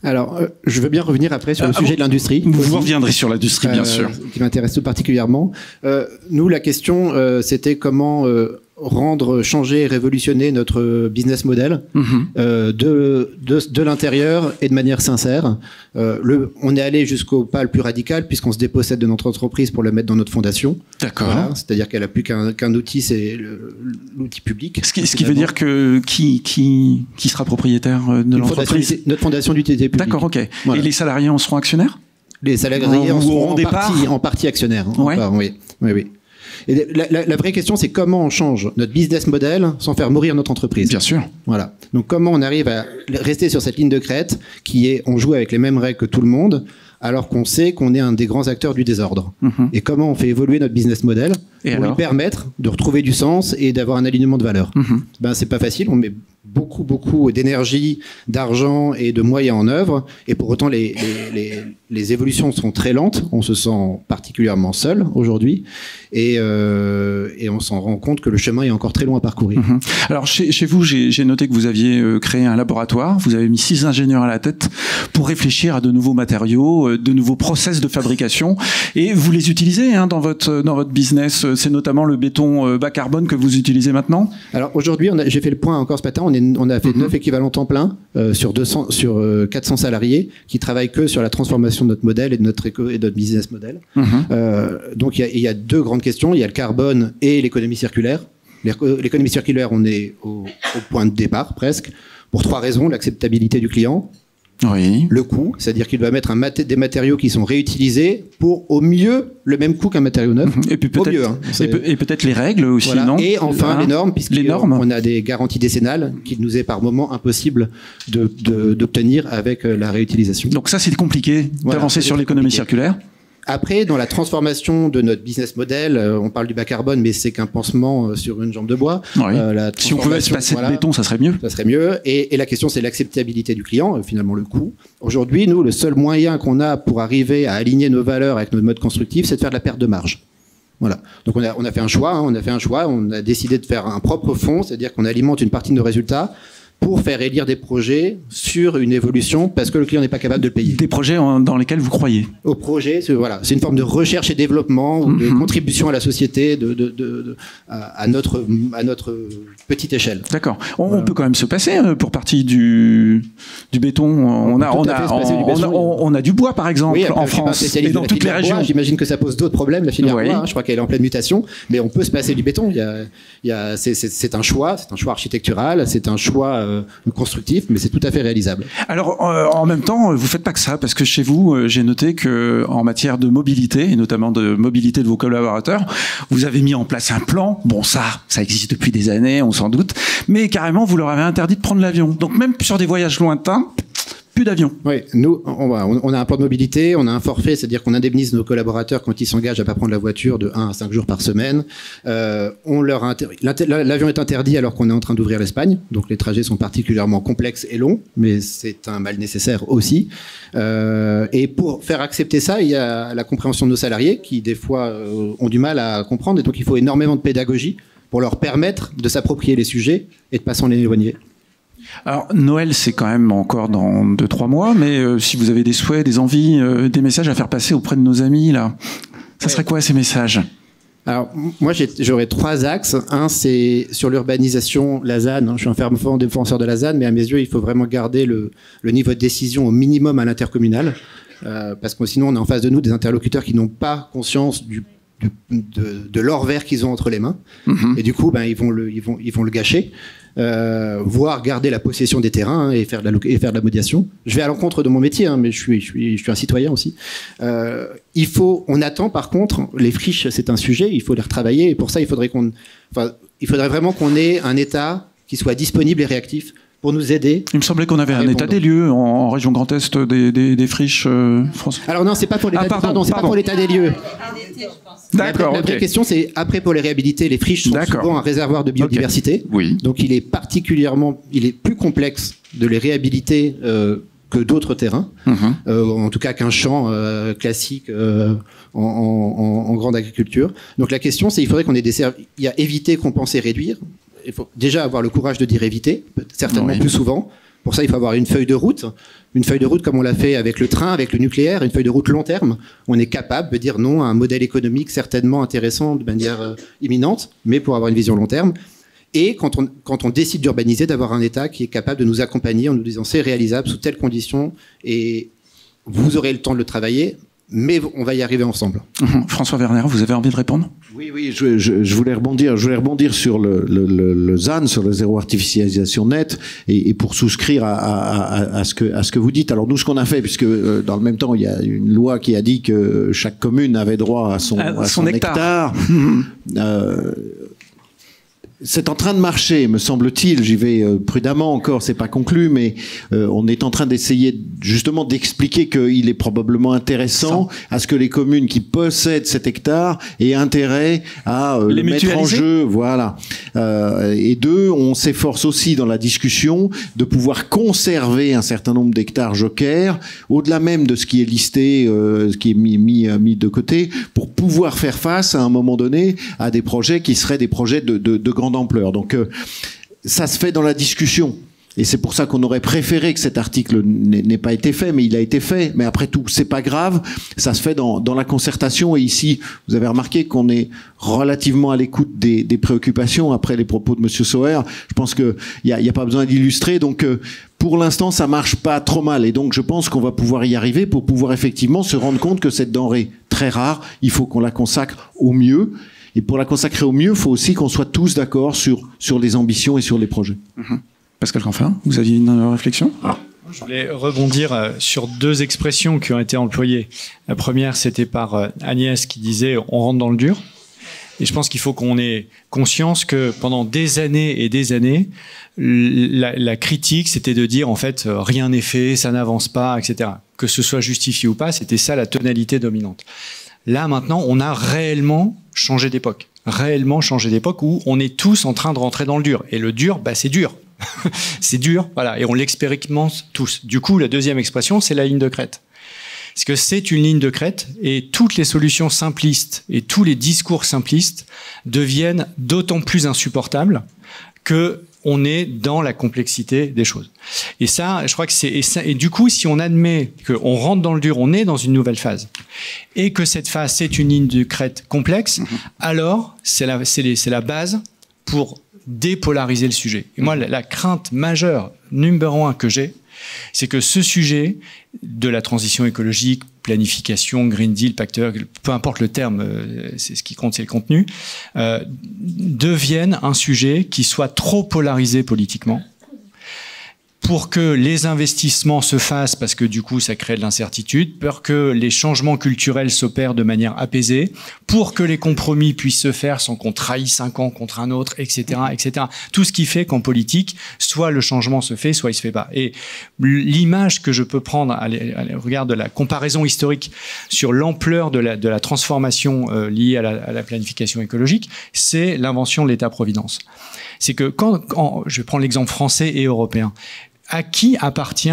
Alors, je veux bien revenir après sur le sujet de l'industrie. Vous reviendrez sur l'industrie, bien sûr. Qui m'intéresse tout particulièrement. Nous, la question, c'était comment changer et révolutionner notre business model de l'intérieur et de manière sincère. On est allé jusqu'au pas le plus radical puisqu'on se dépossède de notre entreprise pour le mettre dans notre fondation. D'accord. Voilà, c'est-à-dire qu'elle n'a plus qu'un outil, c'est l'outil public. Ce qui veut dire que qui sera propriétaire de l'entreprise ? Notre fondation d'utilité publique. D'accord, ok. Voilà. Et les salariés en seront actionnaires ? Les salariés en seront en partie actionnaires. Oui. Et la vraie question, c'est comment on change notre business model sans faire mourir notre entreprise. Bien sûr. Voilà. Donc, comment on arrive à rester sur cette ligne de crête qui est, on joue avec les mêmes règles que tout le monde, alors qu'on sait qu'on est un des grands acteurs du désordre. Et comment on fait évoluer notre business model pour lui permettre de retrouver du sens et d'avoir un alignement de valeurs. Ben, c'est pas facile. On met beaucoup d'énergie, d'argent et de moyens en œuvre. Et pour autant, les évolutions sont très lentes. On se sent particulièrement seul aujourd'hui. Et on s'en rend compte que le chemin est encore très long à parcourir. Alors, chez vous, j'ai noté que vous aviez créé un laboratoire. Vous avez mis 6 ingénieurs à la tête pour réfléchir à de nouveaux matériaux, de nouveaux process de fabrication. Et vous les utilisez dans votre business. C'est notamment le béton bas carbone que vous utilisez maintenant. Alors, aujourd'hui, j'ai fait le point encore ce matin. On a fait 9 équivalents temps plein sur 400 salariés qui travaillent que sur la transformation de notre modèle et de notre business model. Donc, il y a 2 grandes questions. Il y a le carbone et l'économie circulaire. L'économie circulaire, on est au point de départ presque, pour 3 raisons. L'acceptabilité du client, le coût, c'est-à-dire qu'il doit mettre des matériaux qui sont réutilisés pour au mieux le même coût qu'un matériau neuf. Et puis peut-être les règles aussi, non ? Et enfin les normes, puisqu'on a des garanties décennales qu'il nous est par moment impossible d'obtenir avec la réutilisation. Donc ça, c'est compliqué d'avancer sur l'économie circulaire. Après, dans la transformation de notre business model, on parle du bas carbone, mais c'est qu'un pansement sur une jambe de bois. Si on pouvait se passer de béton, ça serait mieux. Ça serait mieux. Et la question, c'est l'acceptabilité du client, finalement le coût. Aujourd'hui, nous, le seul moyen qu'on a pour arriver à aligner nos valeurs avec notre mode constructif, c'est de faire de la perte de marge. Voilà. Donc on a fait un choix. On a décidé de faire un propre fonds, c'est-à-dire qu'on alimente une partie de nos résultats pour faire élire des projets sur une évolution parce que le client n'est pas capable de le payer. Des projets dans lesquels vous croyez ? Au projet, c'est une forme de recherche et développement ou de contribution à la société à notre petite échelle. D'accord. On peut quand même se passer pour partie du béton. On a du bois par exemple en France et dans toutes les régions. J'imagine que ça pose d'autres problèmes, la filière bois. Je crois qu'elle est en pleine mutation, mais on peut se passer du béton. C'est un choix architectural, c'est un choix constructif, mais c'est tout à fait réalisable. Alors, en même temps, vous faites pas que ça, parce que chez vous, j'ai noté que en matière de mobilité, et notamment de mobilité de vos collaborateurs, vous avez mis en place un plan. Bon, ça existe depuis des années, on s'en doute, mais carrément, vous leur avez interdit de prendre l'avion. Donc, même sur des voyages lointains, plus d'avions. Oui, nous, on a un plan de mobilité, on a un forfait, c'est-à-dire qu'on indemnise nos collaborateurs quand ils s'engagent à pas prendre la voiture de 1 à 5 jours par semaine. L'avion est interdit alors qu'on est en train d'ouvrir l'Espagne, donc les trajets sont particulièrement complexes et longs, mais c'est un mal nécessaire aussi. Et pour faire accepter ça, il y a la compréhension de nos salariés qui, des fois, ont du mal à comprendre, et donc il faut énormément de pédagogie pour leur permettre de s'approprier les sujets et de pas s'en éloigner. Alors, Noël, c'est quand même encore dans 2-3 mois, mais si vous avez des souhaits, des envies, des messages à faire passer auprès de nos amis, là, ça serait quoi ces messages ? Alors, moi, j'aurais 3 axes. Un, c'est sur l'urbanisation, la ZAN. Je suis un fervent défenseur de la ZAN, mais à mes yeux, il faut vraiment garder le niveau de décision au minimum à l'intercommunal, parce que sinon, on a en face de nous des interlocuteurs qui n'ont pas conscience de l'or vert qu'ils ont entre les mains. Et du coup, ils vont le gâcher. Voire garder la possession des terrains et faire de la médiation. Je vais à l'encontre de mon métier, mais je suis un citoyen aussi. On attend par contre, les friches, c'est un sujet, il faut les retravailler, et pour ça, il faudrait vraiment qu'on ait un État qui soit disponible et réactif pour nous aider. Il me semblait qu'on avait un état des lieux en région Grand Est des friches françaises. Alors non, c'est pas pour l'état pas pour l'état des lieux. D'accord. La vraie question, c'est après pour les réhabiliter, les friches sont souvent un réservoir de biodiversité. Oui. Donc il est plus complexe de les réhabiliter que d'autres terrains, en tout cas qu'un champ classique en grande agriculture. Donc la question, c'est il faudrait qu'on ait il y a éviter, compenser, réduire. Il faut déjà avoir le courage de dire éviter, certainement plus souvent. Pour ça, il faut avoir une feuille de route comme on l'a fait avec le train, avec le nucléaire, une feuille de route long terme. On est capable de dire non à un modèle économique certainement intéressant de manière imminente, mais pour avoir une vision long terme. Et quand on décide d'urbaniser, d'avoir un État qui est capable de nous accompagner en nous disant c'est réalisable sous telles conditions et vous aurez le temps de le travailler, mais on va y arriver ensemble. François Werner, vous avez envie de répondre ? Oui, je voulais rebondir sur le ZAN, sur le zéro artificialisation nette, et pour souscrire à ce que vous dites. Alors nous, ce qu'on a fait, puisque dans le même temps, il y a une loi qui a dit que chaque commune avait droit à son hectare. C'est en train de marcher, me semble-t-il. J'y vais prudemment encore, c'est pas conclu, mais on est en train d'essayer justement d'expliquer qu'il est probablement intéressant à ce que les communes qui possèdent cet hectare aient intérêt à le mettre en jeu. Voilà. Et on s'efforce aussi dans la discussion de pouvoir conserver un certain nombre d'hectares jokers, au-delà même de ce qui est listé, ce qui est mis de côté, pour pouvoir faire face à un moment donné à des projets qui seraient des projets de grande ampleur. Donc ça se fait dans la discussion. Et c'est pour ça qu'on aurait préféré que cet article n'ait pas été fait, mais il a été fait. Mais après tout, c'est pas grave. Ça se fait dans la concertation. Et ici, vous avez remarqué qu'on est relativement à l'écoute des préoccupations après les propos de Monsieur Sauer. Je pense qu'il y a pas besoin d'illustrer. Donc, pour l'instant, ça marche pas trop mal. Et donc, je pense qu'on va pouvoir y arriver pour pouvoir effectivement se rendre compte que cette denrée très rare, il faut qu'on la consacre au mieux. Et pour la consacrer au mieux, il faut aussi qu'on soit tous d'accord sur les ambitions et sur les projets. Pascal Canfin, vous aviez une réflexion ? Je voulais rebondir sur 2 expressions qui ont été employées. La première, c'était par Agnès qui disait « on rentre dans le dur ». Et je pense qu'il faut qu'on ait conscience que pendant des années et des années, la critique, c'était de dire en fait rien n'est fait, ça n'avance pas, etc. Que ce soit justifié ou pas, c'était ça la tonalité dominante. Là, maintenant, on a réellement changé d'époque. Où on est tous en train de rentrer dans le dur. Et le dur, c'est dur. C'est dur, voilà. Et on l'expérimente tous. Du coup, la deuxième expression, c'est la ligne de crête. Parce que c'est une ligne de crête et toutes les solutions simplistes et tous les discours simplistes deviennent d'autant plus insupportables que on est dans la complexité des choses. Et ça, je crois que et du coup, si on admet qu'on rentre dans le dur, on est dans une nouvelle phase, et que cette phase, c'est une ligne de crête complexe, alors c'est la base pour dépolariser le sujet. Et moi, la crainte majeure, number 1 que j'ai, c'est que ce sujet de la transition écologique, planification, Green Deal, pacte vert, peu importe le terme, c'est ce qui compte, c'est le contenu, devienne un sujet qui soit trop polarisé politiquement pour que les investissements se fassent, parce que du coup ça crée de l'incertitude, pour que les changements culturels s'opèrent de manière apaisée, pour que les compromis puissent se faire sans qu'on trahisse un camp contre un autre, etc., etc. Tout ce qui fait qu'en politique, soit le changement se fait, soit il se fait pas. Et l'image que je peux prendre à regard de la comparaison historique sur l'ampleur de la transformation liée à la planification écologique, c'est l'invention de l'État-providence. C'est que quand je vais prendre l'exemple français et européen, à qui appartient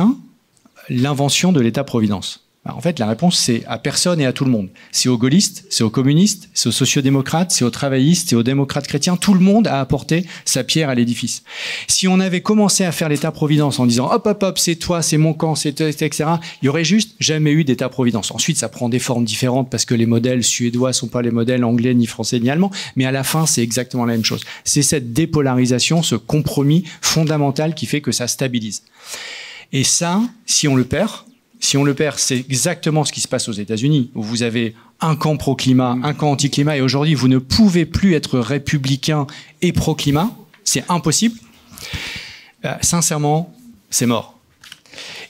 l'invention de l'État-providence? En fait, la réponse, c'est à personne et à tout le monde. C'est aux gaullistes, c'est aux communistes, c'est aux sociodémocrates, c'est aux travaillistes, c'est aux démocrates chrétiens. Tout le monde a apporté sa pierre à l'édifice. Si on avait commencé à faire l'État-providence en disant « hop, hop, hop, c'est toi, c'est mon camp, c'est etc. », il y aurait juste jamais eu d'État-providence. Ensuite, ça prend des formes différentes parce que les modèles suédois sont pas les modèles anglais, ni français, ni allemands. Mais à la fin, c'est exactement la même chose. C'est cette dépolarisation, ce compromis fondamental qui fait que ça stabilise. Et ça, si on le perd, c'est exactement ce qui se passe aux États-Unis, où vous avez un camp pro-climat, un camp anti-climat, et aujourd'hui, vous ne pouvez plus être républicain et pro-climat. C'est impossible. Sincèrement, c'est mort.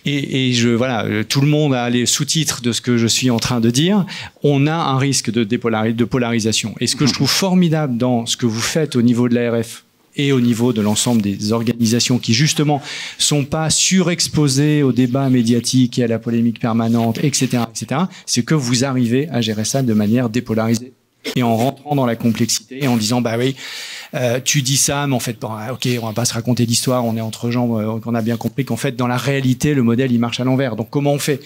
Et voilà, tout le monde a les sous-titres de ce que je suis en train de dire. On a un risque de polarisation. Et ce que je trouve formidable dans ce que vous faites au niveau de l'ARF, et au niveau de l'ensemble des organisations qui, justement, sont pas surexposées au débat médiatique et à la polémique permanente, etc., etc., c'est que vous arrivez à gérer ça de manière dépolarisée. Et en rentrant dans la complexité et en disant, bah oui, tu dis ça, mais en fait, bon, ok, on va pas se raconter d'histoire, on est entre gens, qu'on a bien compris qu'en fait, dans la réalité, le modèle, il marche à l'envers. Donc, comment on fait?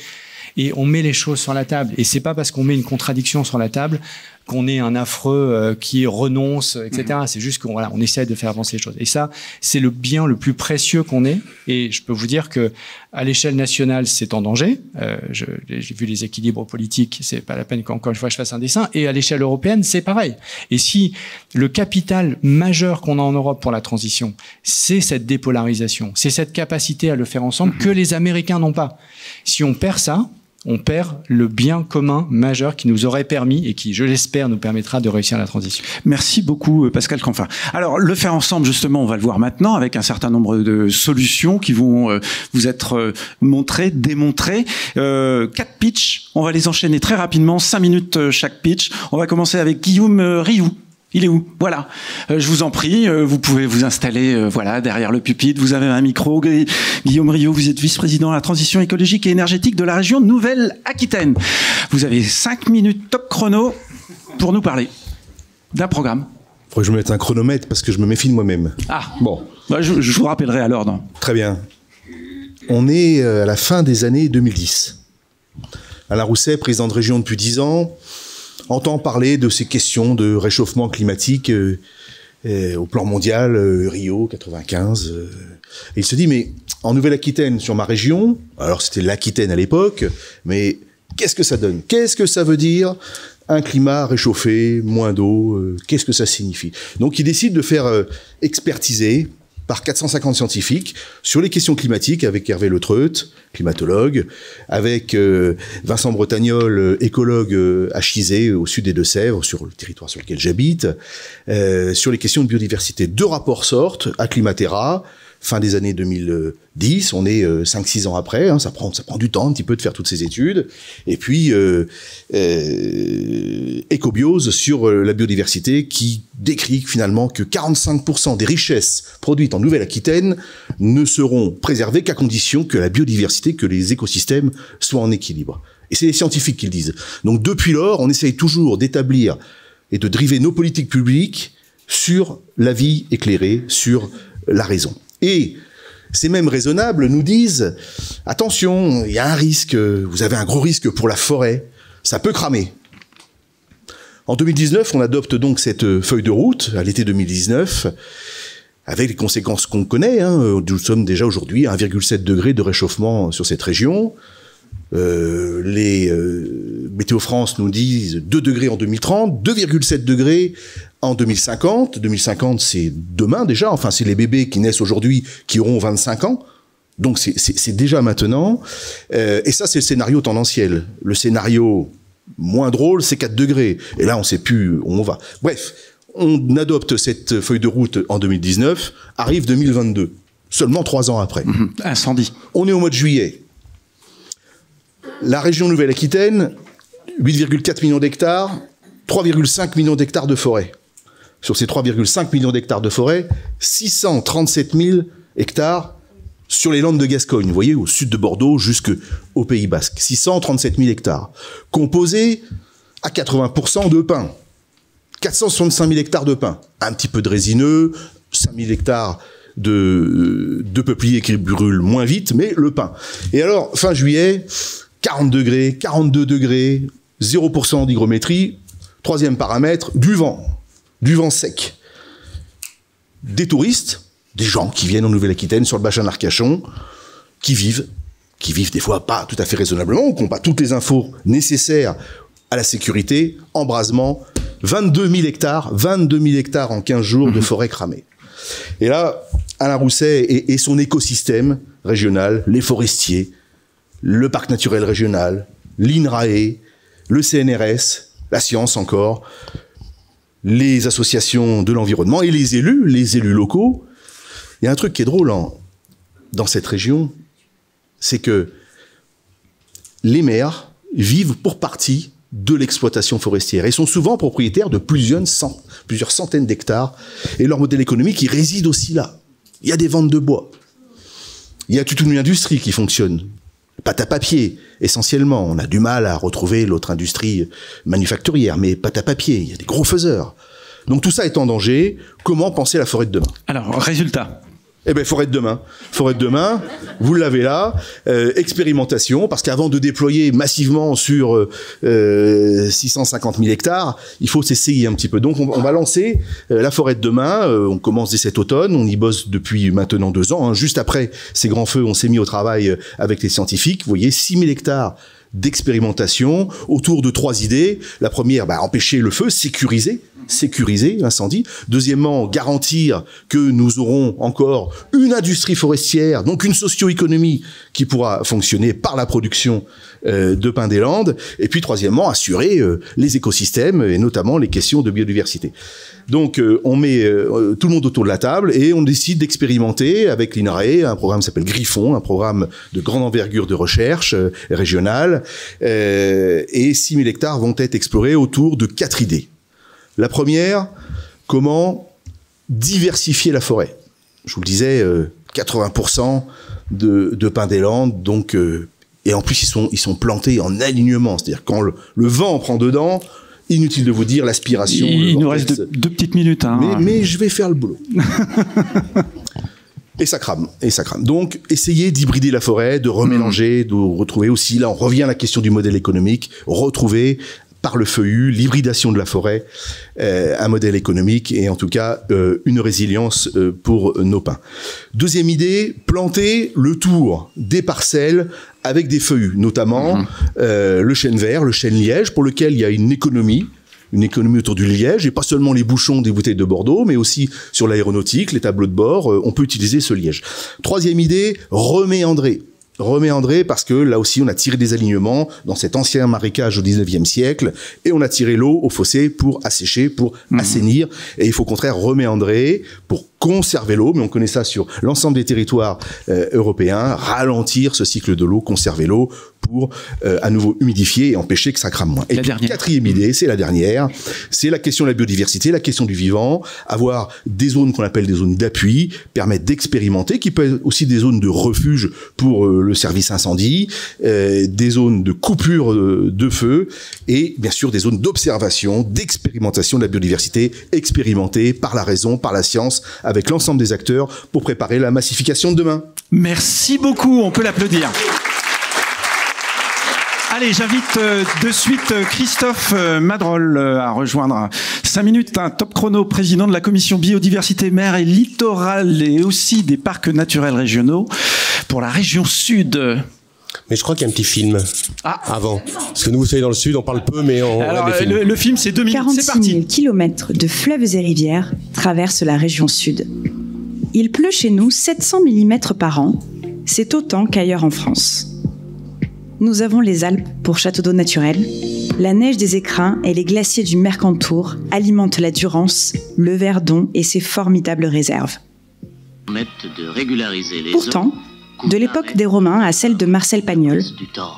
Et on met les choses sur la table. Et c'est pas parce qu'on met une contradiction sur la table qu'on est un affreux qui renonce, etc. C'est juste qu'on voilà, on essaie de faire avancer les choses. Et ça, c'est le bien le plus précieux qu'on ait. Et je peux vous dire que à l'échelle nationale, c'est en danger. J'ai vu les équilibres politiques. C'est pas la peine qu'encore une fois je fasse un dessin. Et à l'échelle européenne, c'est pareil. Et si le capital majeur qu'on a en Europe pour la transition, c'est cette dépolarisation, c'est cette capacité à le faire ensemble que les Américains n'ont pas. Si on perd ça, on perd le bien commun majeur qui nous aurait permis et qui, je l'espère, nous permettra de réussir la transition. Merci beaucoup, Pascal Canfin. Alors, le faire ensemble, justement, on va le voir maintenant avec un certain nombre de solutions qui vont vous être montrées, démontrées. 4 pitchs, on va les enchaîner très rapidement, 5 minutes chaque pitch. On va commencer avec Guillaume Rioux. Il est où? Voilà. Je vous en prie, vous pouvez vous installer voilà, derrière le pupitre. Vous avez un micro. Guillaume Rioux, vous êtes vice-président à la transition écologique et énergétique de la région Nouvelle-Aquitaine. Vous avez 5 minutes top chrono pour nous parler d'un programme. Il faudrait que je me mette un chronomètre parce que je me méfie de moi-même. Ah, bon. Bah, je vous rappellerai à l'ordre. Très bien. On est à la fin des années 2010. Alain Rousset, président de région depuis 10 ans, entend parler de ces questions de réchauffement climatique au plan mondial, Rio 95. Et il se dit, mais en Nouvelle-Aquitaine, sur ma région, alors c'était l'Aquitaine à l'époque, mais qu'est-ce que ça donne? Qu'est-ce que ça veut dire un climat réchauffé, moins d'eau? Qu'est-ce que ça signifie? Donc il décide de faire expertiser par 450 scientifiques sur les questions climatiques avec Hervé Le Treut, climatologue, avec Vincent Bretagnol, écologue à Chizé, au sud des Deux-Sèvres, sur le territoire sur lequel j'habite, sur les questions de biodiversité. 2 rapports sortent à Climatera, fin des années 2010, on est 5-6 ans après, hein, ça prend du temps un petit peu de faire toutes ces études, et puis Ecobiose sur la biodiversité qui décrit finalement que 45% des richesses produites en Nouvelle-Aquitaine ne seront préservées qu'à condition que la biodiversité, que les écosystèmes soient en équilibre. Et c'est les scientifiques qui le disent. Donc depuis lors, on essaye toujours d'établir et de driver nos politiques publiques sur l'avis éclairé, sur la raison. Et ces mêmes raisonnables nous disent, attention, il y a un risque, vous avez un gros risque pour la forêt, ça peut cramer. En 2019, on adopte donc cette feuille de route, à l'été 2019, avec les conséquences qu'on connaît. Hein. Nous sommes déjà aujourd'hui à 1,7 degré de réchauffement sur cette région. Les Météo France nous disent 2 degrés en 2030, 2,7 degrés en 2050. 2050, c'est demain déjà. Enfin, c'est les bébés qui naissent aujourd'hui qui auront 25 ans. Donc, c'est déjà maintenant. Et ça, c'est le scénario tendanciel. Le scénario moins drôle, c'est 4 degrés. Et là, on ne sait plus où on va. Bref, on adopte cette feuille de route en 2019. Arrive 2022. Seulement 3 ans après. Incendie. On est au mois de juillet. La région Nouvelle-Aquitaine, 8,4 millions d'hectares, 3,5 millions d'hectares de forêt. Sur ces 3,5 millions d'hectares de forêt, 637 000 hectares sur les Landes de Gascogne, vous voyez, au sud de Bordeaux jusqu'au Pays Basque. 637 000 hectares, composés à 80% de pins. 465 000 hectares de pins, un petit peu de résineux, 5 000 hectares de peupliers qui brûlent moins vite, mais le pin. Et alors, fin juillet, 40 degrés, 42 degrés, 0% d'hygrométrie, troisième paramètre, du vent sec. Des touristes, des gens qui viennent en Nouvelle-Aquitaine sur le bassin d'Arcachon, qui vivent des fois pas tout à fait raisonnablement, ou qui n'ont pas toutes les infos nécessaires à la sécurité, embrasement, 22 000 hectares en 15 jours de forêt cramée. Et là, Alain Rousset et son écosystème régional, les forestiers, le parc naturel régional, l'INRAE, le CNRS, la science encore, les associations de l'environnement et les élus locaux. Il y a un truc qui est drôle dans cette région, c'est que les maires vivent pour partie de l'exploitation forestière et sont souvent propriétaires de plusieurs centaines d'hectares. Et leur modèle économique, il réside aussi là. Il y a des ventes de bois. Il y a toute une industrie qui fonctionne. Pâte à papier, essentiellement. On a du mal à retrouver l'autre industrie manufacturière, mais pâte à papier, il y a des gros faiseurs. Donc tout ça est en danger. Comment penser la forêt de demain? Alors, résultat. Eh bien, forêt de demain. Forêt de demain, vous l'avez là. Expérimentation, parce qu'avant de déployer massivement sur 650 000 hectares, il faut s'essayer un petit peu. Donc, on va lancer la forêt de demain. On commence dès cet automne. On y bosse depuis maintenant 2 ans. Juste après ces grands feux, on s'est mis au travail avec les scientifiques. Vous voyez, 6 000 hectares d'expérimentation autour de 3 idées. La première, empêcher le feu, sécuriser l'incendie. Deuxièmement, garantir que nous aurons encore une industrie forestière, donc une socio-économie qui pourra fonctionner par la production de pins des Landes. Et puis troisièmement, assurer les écosystèmes et notamment les questions de biodiversité. Donc on met tout le monde autour de la table et on décide d'expérimenter avec l'INRAE un programme qui s'appelle Griffon, un programme de grande envergure de recherche régionale. Et 6 000 hectares vont être explorés autour de 4 idées. La première, comment diversifier la forêt. Je vous le disais, 80% de pins des Landes, donc, et en plus ils sont plantés en alignement, c'est-à-dire quand le vent prend dedans, inutile de vous dire l'aspiration. Il nous reste 2 petites minutes. Mais je vais faire le boulot. Et ça crame. Donc, essayez d'hybrider la forêt, de remélanger, de retrouver aussi, là on revient à la question du modèle économique, retrouver par le feuillu, l'hybridation de la forêt, un modèle économique et en tout cas une résilience pour nos pins. Deuxième idée, planter le tour des parcelles avec des feuillus, notamment le chêne vert, le chêne liège, pour lequel il y a une économie autour du liège, et pas seulement les bouchons des bouteilles de Bordeaux, mais aussi sur l'aéronautique, les tableaux de bord, on peut utiliser ce liège. Troisième idée, reméandrer parce que là aussi on a tiré des alignements dans cet ancien marécage au 19e siècle et on a tiré l'eau au fossé pour assécher, pour assainir, et il faut au contraire reméandrer pour conserver l'eau, mais on connaît ça sur l'ensemble des territoires européens, ralentir ce cycle de l'eau, conserver l'eau pour à nouveau humidifier et empêcher que ça crame moins. Et puis, quatrième idée, c'est la dernière, c'est la question de la biodiversité, la question du vivant, avoir des zones qu'on appelle des zones d'appui, permettre d'expérimenter, qui peuvent être aussi des zones de refuge pour le service incendie, des zones de coupure de feu et bien sûr des zones d'observation, d'expérimentation de la biodiversité, expérimentée par la raison, par la science, avec l'ensemble des acteurs pour préparer la massification de demain. Merci beaucoup, on peut l'applaudir. Allez, j'invite de suite Christophe Madrol à rejoindre 5 minutes, un top chrono, président de la commission biodiversité, mer et littoral et aussi des parcs naturels régionaux pour la région sud. Mais je crois qu'il y a un petit film avant. Parce que nous, vous savez, dans le sud, on parle peu, mais on a des films. Le film, c'est 2 minutes, c'est parti. 46 000 kilomètres de fleuves et rivières traversent la région sud. Il pleut chez nous 700 mm par an. C'est autant qu'ailleurs en France. Nous avons les Alpes pour château d'eau naturel. La neige des écrins et les glaciers du Mercantour alimentent la Durance, le Verdon et ses formidables réserves. Pourtant, de l'époque des Romains à celle de Marcel Pagnol,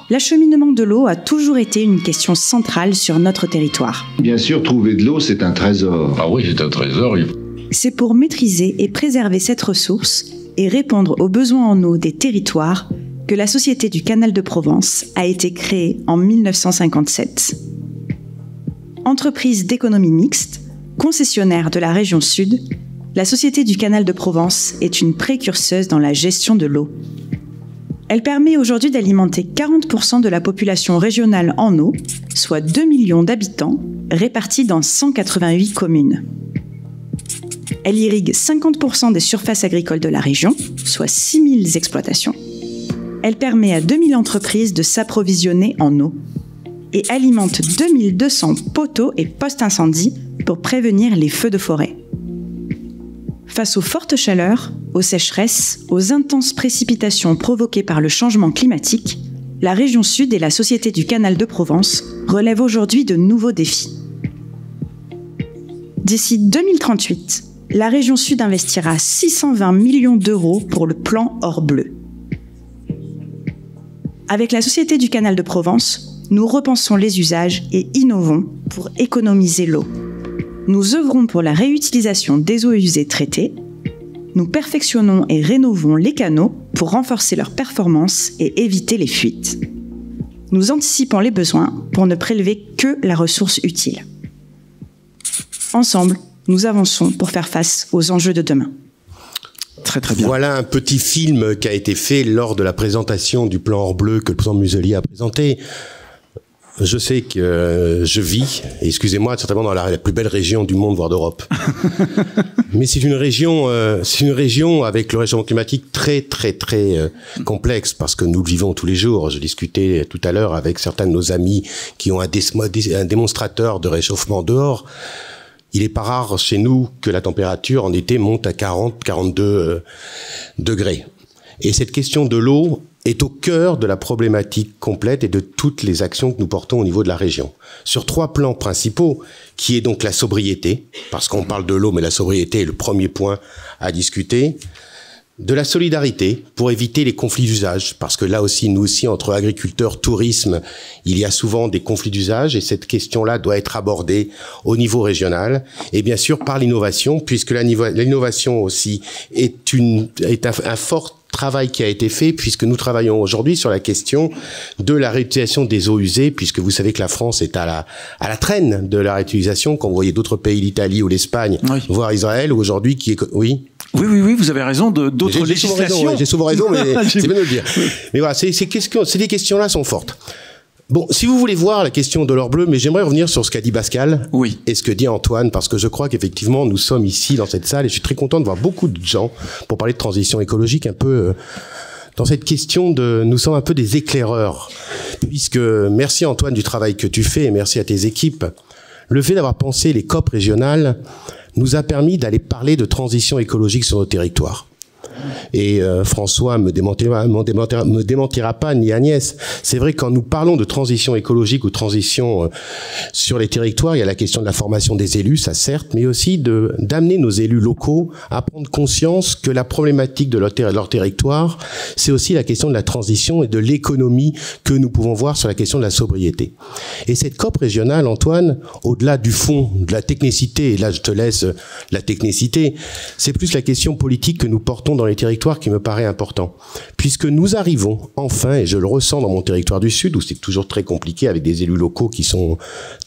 l'acheminement de l'eau a toujours été une question centrale sur notre territoire. Bien sûr, trouver de l'eau, c'est un trésor. Ah oui, c'est un trésor. C'est pour maîtriser et préserver cette ressource et répondre aux besoins en eau des territoires que la Société du Canal de Provence a été créée en 1957. Entreprise d'économie mixte, concessionnaire de la région Sud, la Société du Canal de Provence est une précurseuse dans la gestion de l'eau. Elle permet aujourd'hui d'alimenter 40% de la population régionale en eau, soit 2 millions d'habitants, répartis dans 188 communes. Elle irrigue 50% des surfaces agricoles de la région, soit 6000 exploitations. Elle permet à 2000 entreprises de s'approvisionner en eau et alimente 2200 poteaux et postes incendies pour prévenir les feux de forêt. Face aux fortes chaleurs, aux sécheresses, aux intenses précipitations provoquées par le changement climatique, la région Sud et la Société du Canal de Provence relèvent aujourd'hui de nouveaux défis. D'ici 2038, la région Sud investira 620 millions d'euros pour le plan Or-Bleu. Avec la Société du Canal de Provence, nous repensons les usages et innovons pour économiser l'eau. Nous œuvrons pour la réutilisation des eaux usées traitées. Nous perfectionnons et rénovons les canaux pour renforcer leur performance et éviter les fuites. Nous anticipons les besoins pour ne prélever que la ressource utile. Ensemble, nous avançons pour faire face aux enjeux de demain. Très très bien. Voilà un petit film qui a été fait lors de la présentation du plan Or-Bleu que le président Muselier a présenté. Je sais que je vis, et excusez-moi, certainement dans la plus belle région du monde, voire d'Europe. Mais c'est une région avec le réchauffement climatique très complexe, parce que nous le vivons tous les jours. Je discutais tout à l'heure avec certains de nos amis qui ont un démonstrateur de réchauffement dehors. Il est pas rare chez nous que la température en été monte à 40-42 degrés. Et cette question de l'eau est au cœur de la problématique complète et de toutes les actions que nous portons au niveau de la région. Sur 3 plans principaux, qui est donc la sobriété, parce qu'on parle de l'eau, mais la sobriété est le premier point à discuter. De la solidarité, pour éviter les conflits d'usage, parce que là aussi, nous aussi, entre agriculteurs, tourisme, il y a souvent des conflits d'usage, et cette question-là doit être abordée au niveau régional. Et bien sûr, par l'innovation, puisque l'innovation aussi est un fort travail qui a été fait, puisque nous travaillons aujourd'hui sur la question de la réutilisation des eaux usées, puisque vous savez que la France est à la traîne de la réutilisation, quand vous voyez d'autres pays, l'Italie ou l'Espagne, oui, voire Israël, aujourd'hui qui est... Oui, vous avez raison, d'autres législations. J'ai souvent raison, mais c'est bien de le dire. Mais voilà, ces questions-là sont fortes. Bon, si vous voulez voir la question de l'or bleu, mais j'aimerais revenir sur ce qu'a dit Pascal et ce que dit Antoine, parce que je crois qu'effectivement, nous sommes ici dans cette salle et je suis très content de voir beaucoup de gens pour parler de transition écologique un peu dans cette question nous sommes un peu des éclaireurs, puisque merci Antoine du travail que tu fais et merci à tes équipes. Le fait d'avoir pensé les COP régionales nous a permis d'aller parler de transition écologique sur nos territoires. Et François me démentira pas, ni Agnès. C'est vrai, quand nous parlons de transition écologique ou transition sur les territoires, il y a la question de la formation des élus, ça certes, mais aussi d'amener nos élus locaux à prendre conscience que la problématique de leur territoire, c'est aussi la question de la transition et de l'économie que nous pouvons voir sur la question de la sobriété. Et cette COP régionale, Antoine, au-delà du fond, de la technicité, et là je te laisse la technicité, c'est plus la question politique que nous portons dans les territoires qui me paraît important. Puisque nous arrivons enfin, et je le ressens dans mon territoire du Sud, où c'est toujours très compliqué avec des élus locaux qui sont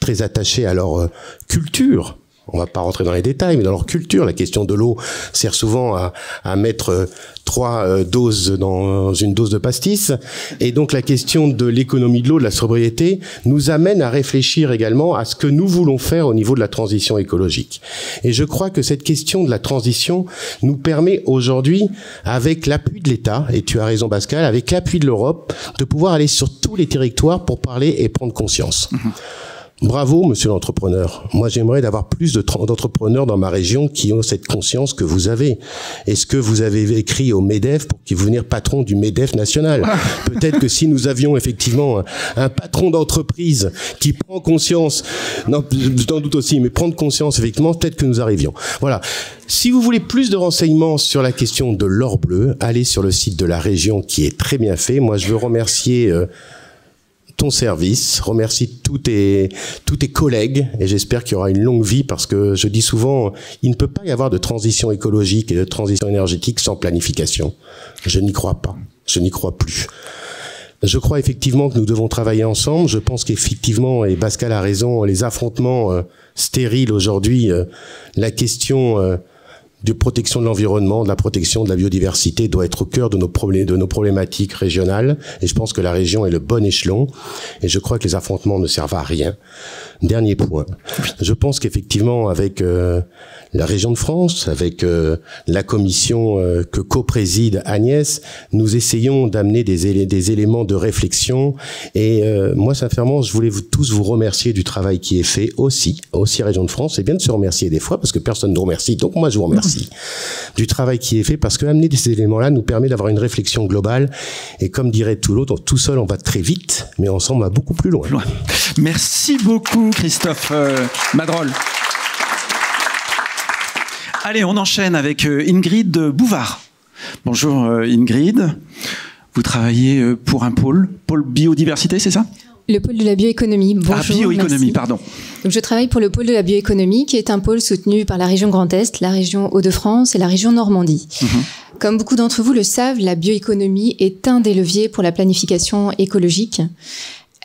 très attachés à leur culture. On va pas rentrer dans les détails, mais dans leur culture, la question de l'eau sert souvent à mettre 3 doses dans une dose de pastis. Et donc la question de l'économie de l'eau, de la sobriété, nous amène à réfléchir également à ce que nous voulons faire au niveau de la transition écologique. Et je crois que cette question de la transition nous permet aujourd'hui, avec l'appui de l'État, et tu as raison Pascal, avec l'appui de l'Europe, de pouvoir aller sur tous les territoires pour parler et prendre conscience. Bravo, monsieur l'entrepreneur. Moi, j'aimerais d'avoir plus d'entrepreneurs dans ma région qui ont cette conscience que vous avez. Est-ce que vous avez écrit au MEDEF pour qu'il devienne patron du MEDEF national? Peut-être que si nous avions effectivement un patron d'entreprise qui prend conscience, non, j'en doute aussi, mais prendre conscience, effectivement, peut-être que nous arrivions. Voilà. Si vous voulez plus de renseignements sur la question de l'or bleu, allez sur le site de la région qui est très bien fait. Moi, je veux remercier ton service, remercie tous tes collègues et j'espère qu'il y aura une longue vie parce que je dis souvent, il ne peut pas y avoir de transition écologique et de transition énergétique sans planification. Je n'y crois pas. Je n'y crois plus. Je crois effectivement que nous devons travailler ensemble. Je pense qu'effectivement, et Pascal a raison, les affrontements stériles aujourd'hui, la question de protection de l'environnement, de la protection de la biodiversité doit être au cœur de nos problématiques régionales. Et je pense que la région est le bon échelon. Et je crois que les affrontements ne servent à rien. Dernier point. Je pense qu'effectivement, avec la région de France, avec la commission que co-préside Agnès, nous essayons d'amener des éléments de réflexion. Et moi, sincèrement, je voulais tous vous remercier du travail qui est fait aussi région de France. C'est bien de se remercier des fois parce que personne ne nous remercie. Donc moi, je vous remercie du travail qui est fait parce que amener ces éléments-là nous permet d'avoir une réflexion globale. Et comme dirait tout l'autre, tout seul, on va très vite, mais ensemble, on va beaucoup plus loin. Merci beaucoup, Christophe Madrol. Allez, on enchaîne avec Ingrid Bouvard. Bonjour Ingrid. Vous travaillez pour un pôle biodiversité, c'est ça ? Le pôle de la bioéconomie. Bonjour. Ah, bioéconomie, merci. Pardon. Donc, je travaille pour le pôle de la bioéconomie, qui est un pôle soutenu par la région Grand Est, la région Hauts-de-France et la région Normandie. Comme beaucoup d'entre vous le savent, la bioéconomie est un des leviers pour la planification écologique.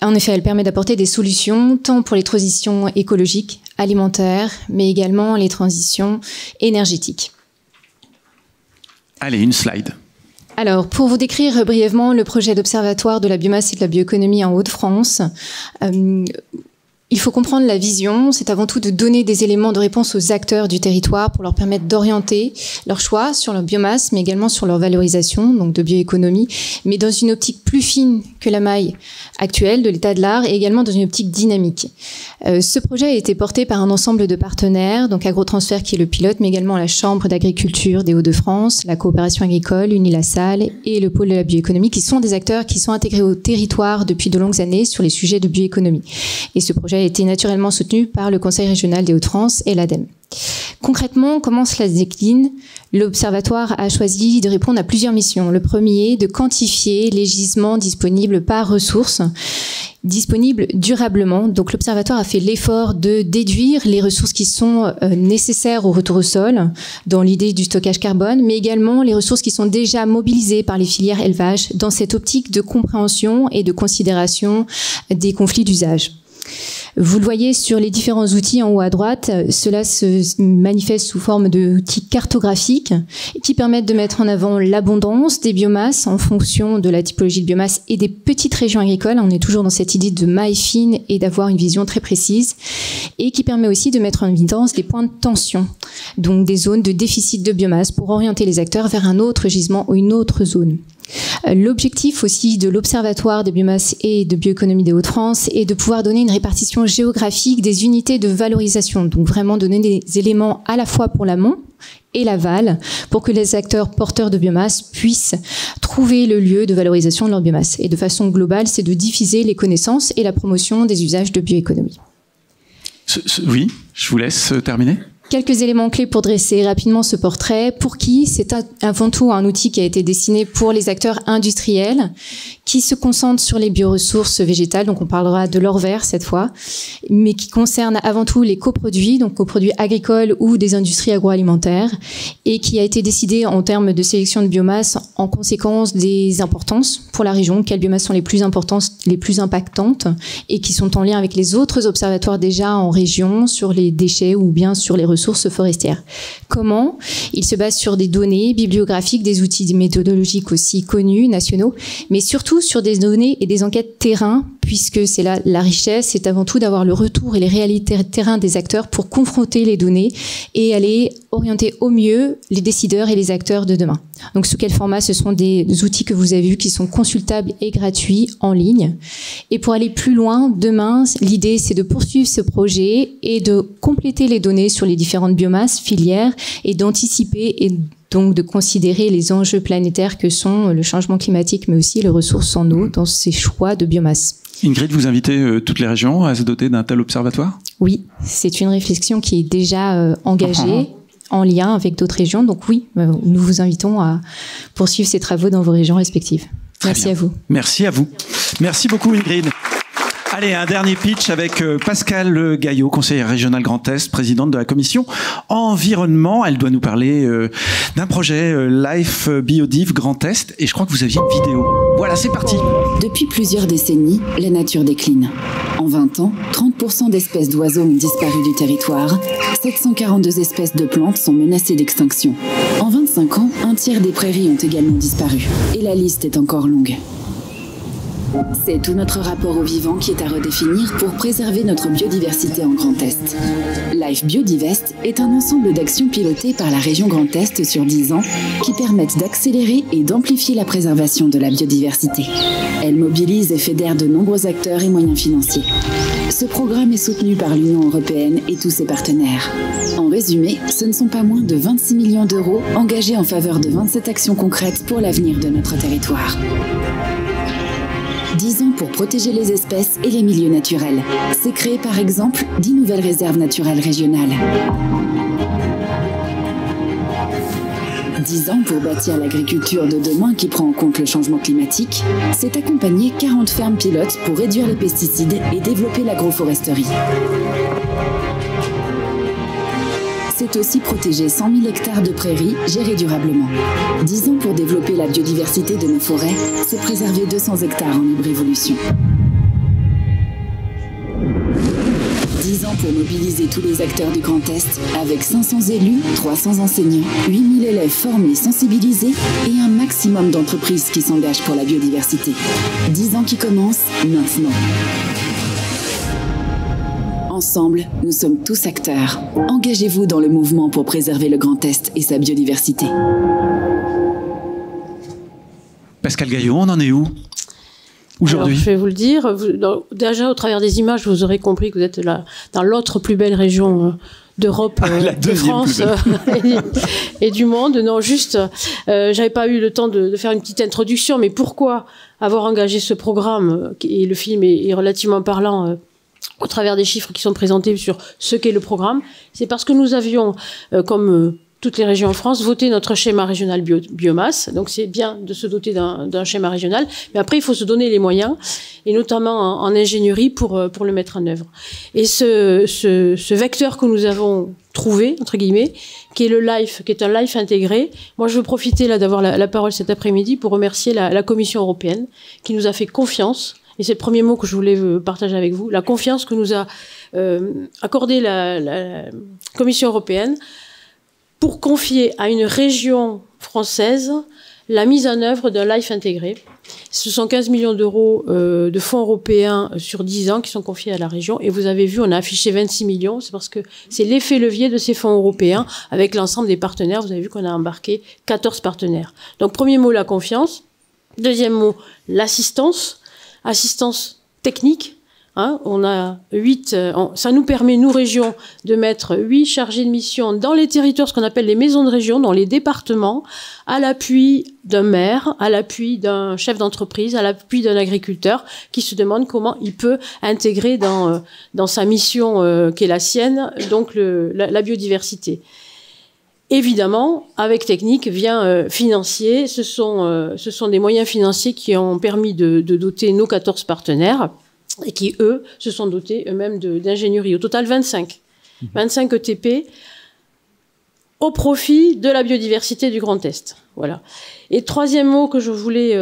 En effet, elle permet d'apporter des solutions tant pour les transitions écologiques, alimentaires, mais également les transitions énergétiques. Allez, une slide. Alors, pour vous décrire brièvement le projet d'observatoire de la biomasse et de la bioéconomie en Hauts-de-France, il faut comprendre la vision. C'est avant tout de donner des éléments de réponse aux acteurs du territoire pour leur permettre d'orienter leurs choix sur leur biomasse, mais également sur leur valorisation, donc de bioéconomie, mais dans une optique plus fine que la maille actuelle de l'état de l'art et également dans une optique dynamique. Ce projet a été porté par un ensemble de partenaires, donc Agrotransfert qui est le pilote, mais également la Chambre d'agriculture des Hauts-de-France, la coopération agricole, Unilassal et le pôle de la bioéconomie, qui sont des acteurs qui sont intégrés au territoire depuis de longues années sur les sujets de bioéconomie. Et ce projet a été naturellement soutenu par le Conseil régional des Hauts-de-France et l'ADEME. Concrètement, comment cela se décline ? L'Observatoire a choisi de répondre à plusieurs missions. Le premier, de quantifier les gisements disponibles par ressources, disponibles durablement. Donc l'Observatoire a fait l'effort de déduire les ressources qui sont nécessaires au retour au sol, dans l'idée du stockage carbone, mais également les ressources qui sont déjà mobilisées par les filières élevage, dans cette optique de compréhension et de considération des conflits d'usage. Vous le voyez sur les différents outils en haut à droite, cela se manifeste sous forme d'outils cartographiques qui permettent de mettre en avant l'abondance des biomasses en fonction de la typologie de biomasse et des petites régions agricoles. On est toujours dans cette idée de maille fine et d'avoir une vision très précise et qui permet aussi de mettre en évidence des points de tension, donc des zones de déficit de biomasse pour orienter les acteurs vers un autre gisement ou une autre zone. L'objectif aussi de l'Observatoire des biomasses et de bioéconomie des Hauts-de-France est de pouvoir donner une répartition géographique des unités de valorisation, donc vraiment donner des éléments à la fois pour l'amont et l'aval pour que les acteurs porteurs de biomasse puissent trouver le lieu de valorisation de leur biomasse. Et de façon globale, c'est de diffuser les connaissances et la promotion des usages de bioéconomie. Oui, je vous laisse terminer. Quelques éléments clés pour dresser rapidement ce portrait. Pour qui ? C'est avant tout un outil qui a été destiné pour les acteurs industriels qui se concentrent sur les bioressources végétales, donc on parlera de l'or vert cette fois, mais qui concerne avant tout les coproduits, donc coproduits agricoles ou des industries agroalimentaires, et qui a été décidé en termes de sélection de biomasse en conséquence des importances pour la région, quelles biomasses sont les plus importantes, les plus impactantes, et qui sont en lien avec les autres observatoires déjà en région sur les déchets ou bien sur les ressources forestières. Comment ? Il se base sur des données bibliographiques, des outils méthodologiques aussi connus, nationaux, mais surtout sur des données et des enquêtes terrain, puisque c'est là la richesse, c'est avant tout d'avoir le retour et les réalités terrain des acteurs pour confronter les données et aller orienter au mieux les décideurs et les acteurs de demain. Donc sous quel format? Ce sont des outils que vous avez vus qui sont consultables et gratuits en ligne. Et pour aller plus loin, demain, l'idée c'est de poursuivre ce projet et de compléter les données sur les différentes biomasses, filières, et d'anticiper et donc de considérer les enjeux planétaires que sont le changement climatique, mais aussi les ressources en eau dans ces choix de biomasse. Ingrid, vous invitez toutes les régions à se doter d'un tel observatoire? Oui, c'est une réflexion qui est déjà engagée en lien avec d'autres régions. Donc oui, nous vous invitons à poursuivre ces travaux dans vos régions respectives. Merci à vous. Merci à vous. Merci beaucoup Ingrid. Allez, un dernier pitch avec Pascale Gaillot, conseillère régionale Grand Est, présidente de la commission environnement. Elle doit nous parler d'un projet Life Biodiv Grand Est, et je crois que vous aviez une vidéo. Voilà, c'est parti. Depuis plusieurs décennies, la nature décline. En 20 ans, 30% d'espèces d'oiseaux ont disparu du territoire, 742 espèces de plantes sont menacées d'extinction. En 25 ans, un tiers des prairies ont également disparu. Et la liste est encore longue. C'est tout notre rapport au vivant qui est à redéfinir pour préserver notre biodiversité en Grand Est. Life Biodivest est un ensemble d'actions pilotées par la région Grand Est sur 10 ans qui permettent d'accélérer et d'amplifier la préservation de la biodiversité. Elle mobilise et fédère de nombreux acteurs et moyens financiers. Ce programme est soutenu par l'Union européenne et tous ses partenaires. En résumé, ce ne sont pas moins de 26 millions d'euros engagés en faveur de 27 actions concrètes pour l'avenir de notre territoire. 10 ans pour protéger les espèces et les milieux naturels. C'est créer par exemple 10 nouvelles réserves naturelles régionales. 10 ans pour bâtir l'agriculture de demain qui prend en compte le changement climatique. C'est accompagner 40 fermes pilotes pour réduire les pesticides et développer l'agroforesterie. C'est aussi protéger 100 000 hectares de prairies gérées durablement. 10 ans pour développer la biodiversité de nos forêts, c'est préserver 200 hectares en libre évolution. 10 ans pour mobiliser tous les acteurs du Grand Est, avec 500 élus, 300 enseignants, 8000 élèves formés, sensibilisés et un maximum d'entreprises qui s'engagent pour la biodiversité. 10 ans qui commencent maintenant. Ensemble, nous sommes tous acteurs. Engagez-vous dans le mouvement pour préserver le Grand Est et sa biodiversité. Pascale Gaillot, on en est où aujourd'hui? Je vais vous le dire. Déjà, au travers des images, vous aurez compris que vous êtes là, dans l'autre plus belle région d'Europe, de France et du monde. Non, juste, j'avais pas eu le temps de faire une petite introduction, mais pourquoi avoir engagé ce programme, et le film est relativement parlant au travers des chiffres qui sont présentés sur ce qu'est le programme, c'est parce que nous avions, comme toutes les régions en France, voté notre schéma régional biomasse. Donc c'est bien de se doter d'un schéma régional, mais après il faut se donner les moyens, et notamment en ingénierie pour le mettre en œuvre. Et ce vecteur que nous avons trouvé, entre guillemets, qui est le LIFE, qui est un LIFE intégré. Moi, je veux profiter là d'avoir la parole cet après-midi pour remercier la Commission européenne qui nous a fait confiance. Et c'est le premier mot que je voulais partager avec vous, la confiance que nous a accordée la Commission européenne pour confier à une région française la mise en œuvre d'un LIFE intégré. Ce sont 15 millions d'euros de fonds européens sur 10 ans qui sont confiés à la région. Et vous avez vu, on a affiché 26 millions. C'est parce que c'est l'effet levier de ces fonds européens avec l'ensemble des partenaires. Vous avez vu qu'on a embarqué 14 partenaires. Donc, premier mot, la confiance. Deuxième mot, l'assistance. Assistance technique. Hein, on a 8, ça nous permet, nous, régions, de mettre 8 chargés de mission dans les territoires, ce qu'on appelle les maisons de région, dans les départements, à l'appui d'un maire, à l'appui d'un chef d'entreprise, à l'appui d'un agriculteur qui se demande comment il peut intégrer dans sa mission qui est la sienne, donc la biodiversité. Évidemment, avec technique vient financier. Ce sont des moyens financiers qui ont permis de doter nos 14 partenaires et qui, eux, se sont dotés eux-mêmes d'ingénierie. Au total, 25 ETP au profit de la biodiversité du Grand Est. Voilà. Et troisième mot que je voulais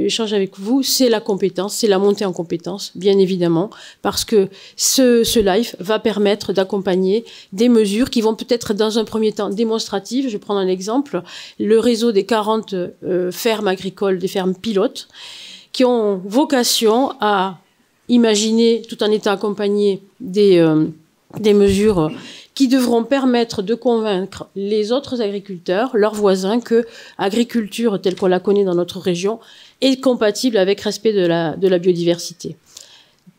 échanger avec vous, c'est la compétence, c'est la montée en compétence, bien évidemment, parce que ce LIFE va permettre d'accompagner des mesures qui vont peut-être dans un premier temps démonstratives. Je vais prendre un exemple, le réseau des 40 fermes agricoles, des fermes pilotes, qui ont vocation à imaginer, tout en étant accompagné, des mesures qui devront permettre de convaincre les autres agriculteurs, leurs voisins, que agriculture telle qu'on la connaît dans notre région est compatible avec respect de la biodiversité.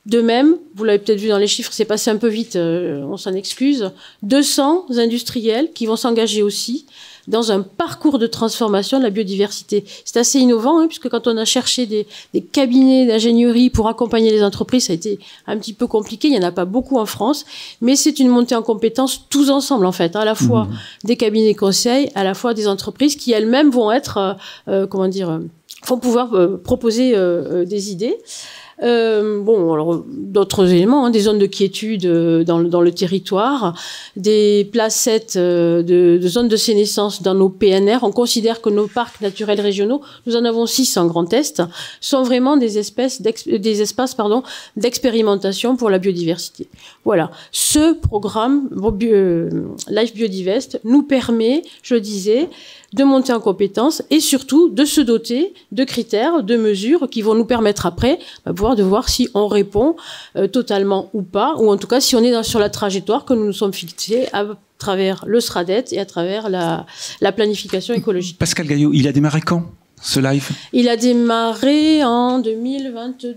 De même, vous l'avez peut-être vu dans les chiffres, c'est passé un peu vite, on s'en excuse, 200 industriels qui vont s'engager aussi dans un parcours de transformation de la biodiversité. C'est assez innovant, hein, puisque quand on a cherché des cabinets d'ingénierie pour accompagner les entreprises, ça a été un petit peu compliqué, il n'y en a pas beaucoup en France, mais c'est une montée en compétences tous ensemble, en fait, à la fois des cabinets conseils, à la fois des entreprises qui elles-mêmes vont être, vont pouvoir proposer des idées. Alors d'autres éléments, hein, des zones de quiétude dans le territoire, des placettes de zones de sénescence dans nos PNR. On considère que nos parcs naturels régionaux, nous en avons 6 en Grand Est, sont vraiment des espaces d'expérimentation pour la biodiversité. Voilà, ce programme Life Biodivest nous permet, je le disais, de monter en compétences et surtout de se doter de critères, de mesures qui vont nous permettre après de voir si on répond totalement ou pas, ou en tout cas si on est sur la trajectoire que nous nous sommes fixés à travers le SRADET et à travers la planification écologique. Pascal Gaillot, il a démarré quand, ce live? Il a démarré en 2022.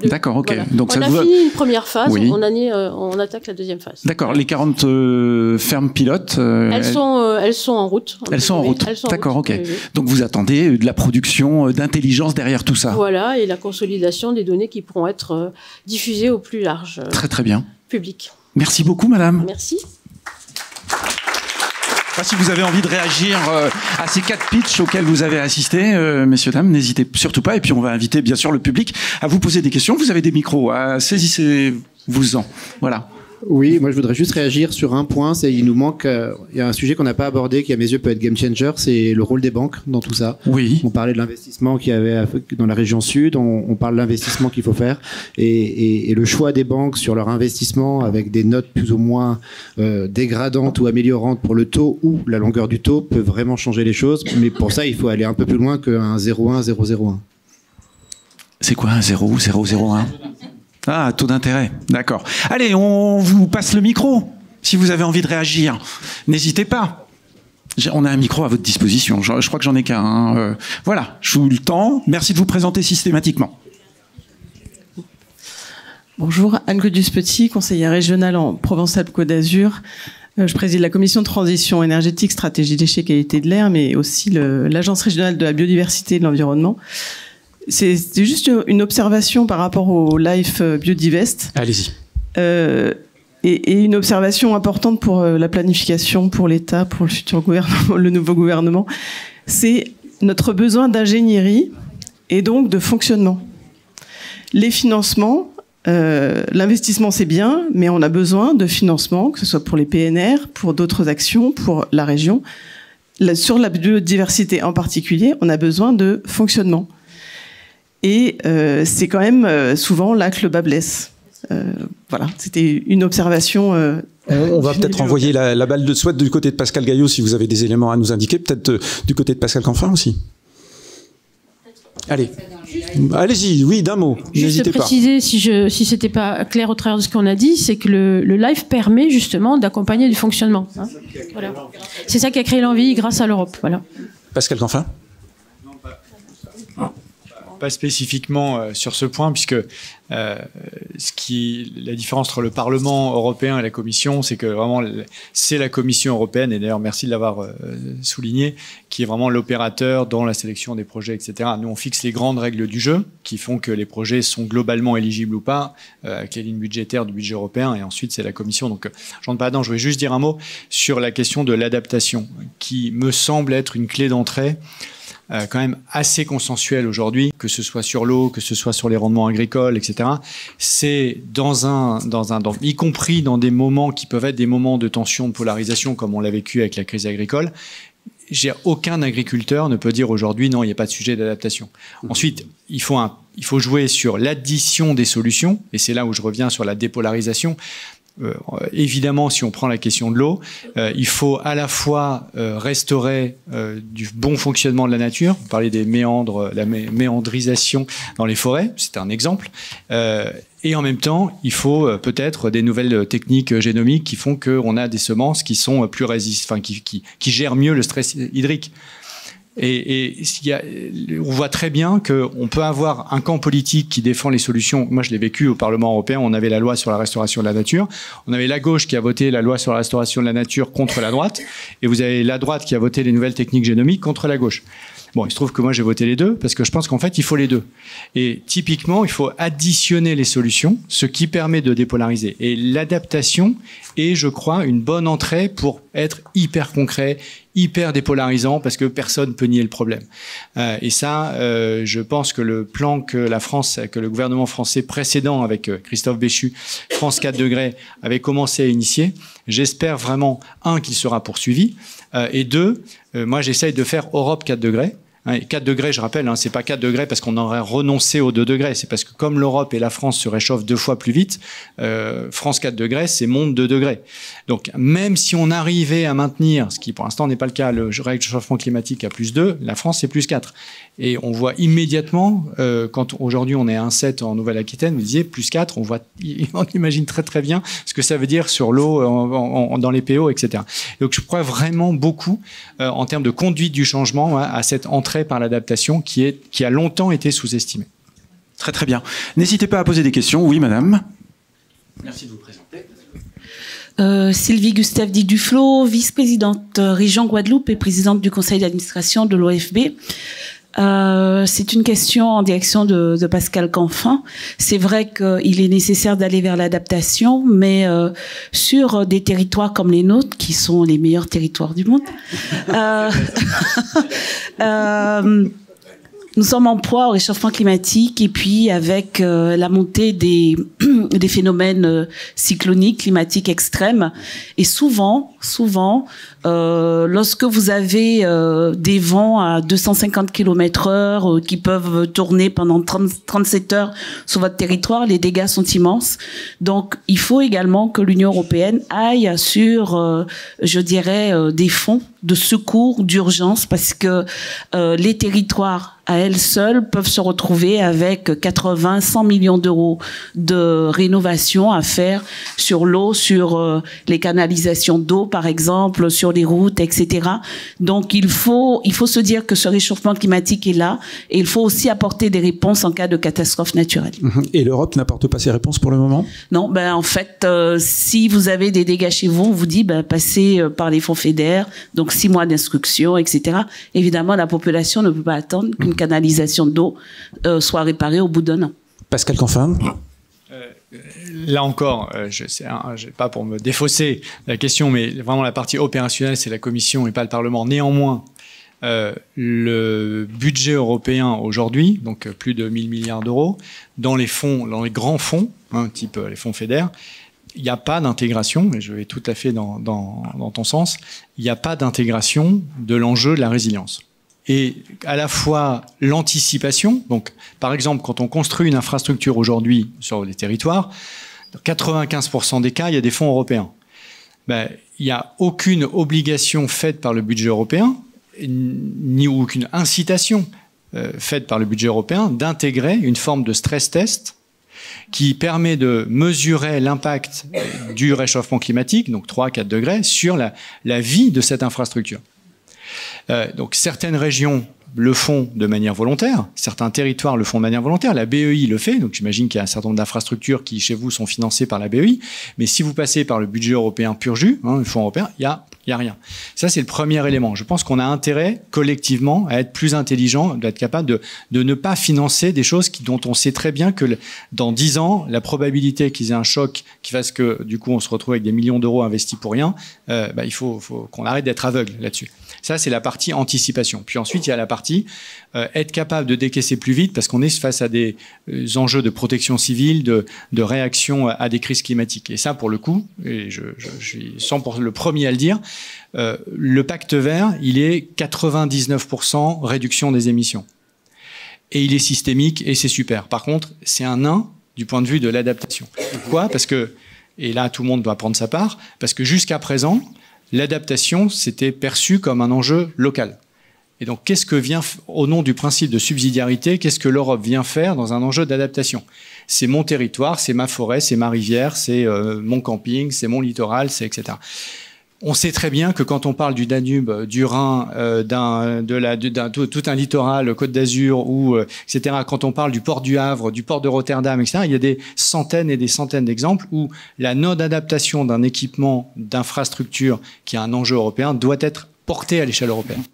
D'accord, ok. Voilà. Donc on a fini une première phase, oui. On attaque la deuxième phase. D'accord, les 40 fermes pilotes... Elles sont en route. Elles sont en route, d'accord, ok. Oui. Donc vous attendez de la production d'intelligence derrière tout ça. Voilà, et la consolidation des données qui pourront être diffusées au plus large très bien. Public. Merci beaucoup, madame. Merci. Si vous avez envie de réagir à ces 4 pitchs auxquels vous avez assisté, messieurs, dames, n'hésitez surtout pas. Et puis on va inviter bien sûr le public à vous poser des questions. Vous avez des micros, saisissez-vous-en. Voilà. Oui, moi je voudrais juste réagir sur un point, c'est il nous manque, il y a un sujet qu'on n'a pas abordé qui à mes yeux peut être game changer, c'est le rôle des banques dans tout ça. Oui. On parlait de l'investissement qu'il y avait dans la région sud, on parle de l'investissement qu'il faut faire et le choix des banques sur leur investissement avec des notes plus ou moins dégradantes ou améliorantes pour le taux ou la longueur du taux peut vraiment changer les choses, mais pour ça il faut aller un peu plus loin qu'un 0,1, 0,01. C'est quoi un 0,001 ? Ah, taux d'intérêt, d'accord. Allez, on vous passe le micro. Si vous avez envie de réagir, n'hésitez pas. On a un micro à votre disposition. Je crois que j'en ai qu'un. Hein. Voilà, je vous le temps. Merci de vous présenter systématiquement. Bonjour, Anne Codus-Petit, conseillère régionale en Provence-Alpes-Côte d'Azur. Je préside la commission de transition énergétique, stratégie déchets, qualité de l'air, mais aussi l'Agence régionale de la biodiversité et de l'environnement. C'est juste une observation par rapport au Life Biodivest. Allez-y. Et une observation importante pour la planification, pour l'État, pour le futur gouvernement, le nouveau gouvernement. C'est notre besoin d'ingénierie et donc de fonctionnement. Les financements, l'investissement c'est bien, mais on a besoin de financement, que ce soit pour les PNR, pour d'autres actions, pour la région. Sur la biodiversité en particulier, on a besoin de fonctionnement. Et c'est quand même souvent là que le bas blesse. Voilà, c'était une observation. On va peut-être envoyer la balle de soit du côté de Pascal Gaillot si vous avez des éléments à nous indiquer, peut-être du côté de Pascal Canfin aussi. Allez, allez-y, oui, d'un mot. Juste préciser, si c'était pas clair au travers de ce qu'on a dit, c'est que le live permet justement d'accompagner du fonctionnement. Hein, voilà. C'est ça qui a créé l'envie grâce à l'Europe. Voilà. Pascal Canfin. Pas spécifiquement sur ce point, puisque la différence entre le Parlement européen et la Commission, c'est que vraiment c'est la Commission européenne, et d'ailleurs merci de l'avoir souligné, qui est vraiment l'opérateur dans la sélection des projets, etc. Nous, on fixe les grandes règles du jeu qui font que les projets sont globalement éligibles ou pas, avec les lignes budgétaires du budget européen, et ensuite c'est la Commission. Donc j'entre pas dedans, je voulais juste dire un mot sur la question de l'adaptation, qui me semble être une clé d'entrée quand même assez consensuel aujourd'hui, que ce soit sur l'eau, que ce soit sur les rendements agricoles, etc. C'est y compris dans des moments qui peuvent être des moments de tension, de polarisation, comme on l'a vécu avec la crise agricole. Aucun agriculteur ne peut dire aujourd'hui non, il n'y a pas de sujet d'adaptation. Ensuite, il faut jouer sur l'addition des solutions, et c'est là où je reviens sur la dépolarisation. évidemment, si on prend la question de l'eau, il faut à la fois restaurer du bon fonctionnement de la nature. Vous parlez des méandres, la méandrisation dans les forêts, c'est un exemple. Et en même temps, il faut peut-être des nouvelles techniques génomiques qui font qu'on a des semences qui sont plus résistantes, qui gèrent mieux le stress hydrique. Et on voit très bien qu'on peut avoir un camp politique qui défend les solutions. Moi, je l'ai vécu au Parlement européen. On avait la loi sur la restauration de la nature. On avait la gauche qui a voté la loi sur la restauration de la nature contre la droite. Et vous avez la droite qui a voté les nouvelles techniques génomiques contre la gauche. Bon, il se trouve que moi, j'ai voté les deux parce que je pense qu'en fait, il faut les deux. Et typiquement, il faut additionner les solutions, ce qui permet de dépolariser. Et l'adaptation est, je crois, une bonne entrée pour être hyper concret, hyper dépolarisant, parce que personne ne peut nier le problème. Et ça, je pense que le plan que la France, que le gouvernement français précédent, avec Christophe Béchu, France 4 degrés, avait commencé à initier, j'espère vraiment, un, qu'il sera poursuivi, et deux, moi j'essaye de faire Europe 4 degrés. 4 degrés, je rappelle, c'est pas 4 degrés parce qu'on aurait renoncé aux 2 degrés. C'est parce que comme l'Europe et la France se réchauffent 2 fois plus vite, France 4 degrés, c'est monde 2 degrés. Donc, même si on arrivait à maintenir, ce qui pour l'instant n'est pas le cas, le réchauffement climatique à plus 2, la France c'est plus 4. Et on voit immédiatement, quand aujourd'hui on est à 1,7 en Nouvelle-Aquitaine, vous disiez plus 4, on imagine très très bien ce que ça veut dire sur l'eau, dans les PO, etc. Donc je crois vraiment beaucoup en termes de conduite du changement à cette entrée par l'adaptation qui a longtemps été sous-estimée. Très très bien. N'hésitez pas à poser des questions. Oui, madame. Merci de vous présenter. Sylvie Gustave Di Duflo, vice-présidente région Guadeloupe et présidente du conseil d'administration de l'OFB. C'est une question en direction de Pascal Canfin. C'est vrai qu'il est nécessaire d'aller vers l'adaptation, mais sur des territoires comme les nôtres, qui sont les meilleurs territoires du monde, nous sommes en proie au réchauffement climatique et puis avec la montée des phénomènes cycloniques, climatiques extrêmes. Et souvent, lorsque vous avez des vents à 250 km/h qui peuvent tourner pendant 37 heures sur votre territoire, les dégâts sont immenses. Donc, il faut également que l'Union européenne aille sur, je dirais, des fonds de secours, d'urgence, parce que les territoires à elles seules peuvent se retrouver avec 80-100 millions d'euros de rénovation à faire sur l'eau, sur les canalisations d'eau, par exemple, sur les routes, etc. Donc, il faut se dire que ce réchauffement climatique est là et il faut aussi apporter des réponses en cas de catastrophe naturelle. Et l'Europe n'apporte pas ces réponses pour le moment? Non, en fait, si vous avez des dégâts chez vous, on vous dit passez par les fonds FEDER, donc 6 mois d'instruction, etc. Évidemment, la population ne peut pas attendre qu'une canalisation d'eau soit réparée au bout d'un an. Pascal Canfin. Là encore, pas pour me défausser la question, mais vraiment la partie opérationnelle, c'est la Commission et pas le Parlement. Néanmoins, le budget européen aujourd'hui, donc plus de 1000 milliards d'euros, dans les fonds, dans les grands fonds, type les fonds FEDER, il n'y a pas d'intégration, et je vais tout à fait dans ton sens, il n'y a pas d'intégration de l'enjeu de la résilience. Et à la fois l'anticipation, donc par exemple quand on construit une infrastructure aujourd'hui sur les territoires, dans 95% des cas, il y a des fonds européens. Il n'y a aucune obligation faite par le budget européen, ni aucune incitation faite par le budget européen d'intégrer une forme de stress test qui permet de mesurer l'impact du réchauffement climatique, donc 3-4 degrés, sur la vie de cette infrastructure. Donc certaines régions le font de manière volontaire, certains territoires le font de manière volontaire, la BEI le fait, donc j'imagine qu'il y a un certain nombre d'infrastructures qui chez vous sont financées par la BEI, mais si vous passez par le budget européen pur jus, le fonds européen, il y a rien. Ça c'est le premier élément. Je pense qu'on a intérêt collectivement à être plus intelligent, d'être capable de ne pas financer des choses dont on sait très bien que dans 10 ans, la probabilité qu'ils aient un choc qui fasse que du coup on se retrouve avec des millions d'euros investis pour rien, il faut qu'on arrête d'être aveugle là-dessus. Ça, c'est la partie anticipation. Puis ensuite, il y a la partie être capable de décaisser plus vite parce qu'on est face à des enjeux de protection civile, de réaction à des crises climatiques. Et ça, pour le coup, et je suis 100% le premier à le dire, le pacte vert, il est 99% réduction des émissions. Et il est systémique et c'est super. Par contre, c'est un nain du point de vue de l'adaptation. Pourquoi ? Parce que Et là, tout le monde doit prendre sa part, parce que jusqu'à présent, l'adaptation, c'était perçu comme un enjeu local. Et donc, qu'est-ce que vient, au nom du principe de subsidiarité, qu'est-ce que l'Europe vient faire dans un enjeu d'adaptation? C'est mon territoire, c'est ma forêt, c'est ma rivière, c'est mon camping, c'est mon littoral, c'est etc. On sait très bien que quand on parle du Danube, du Rhin, tout un littoral, Côte d'Azur, ou etc. Quand on parle du port du Havre, du port de Rotterdam, etc. Il y a des centaines et des centaines d'exemples où la non-adaptation d'un équipement d'infrastructure qui a un enjeu européen doit être porté à l'échelle européenne.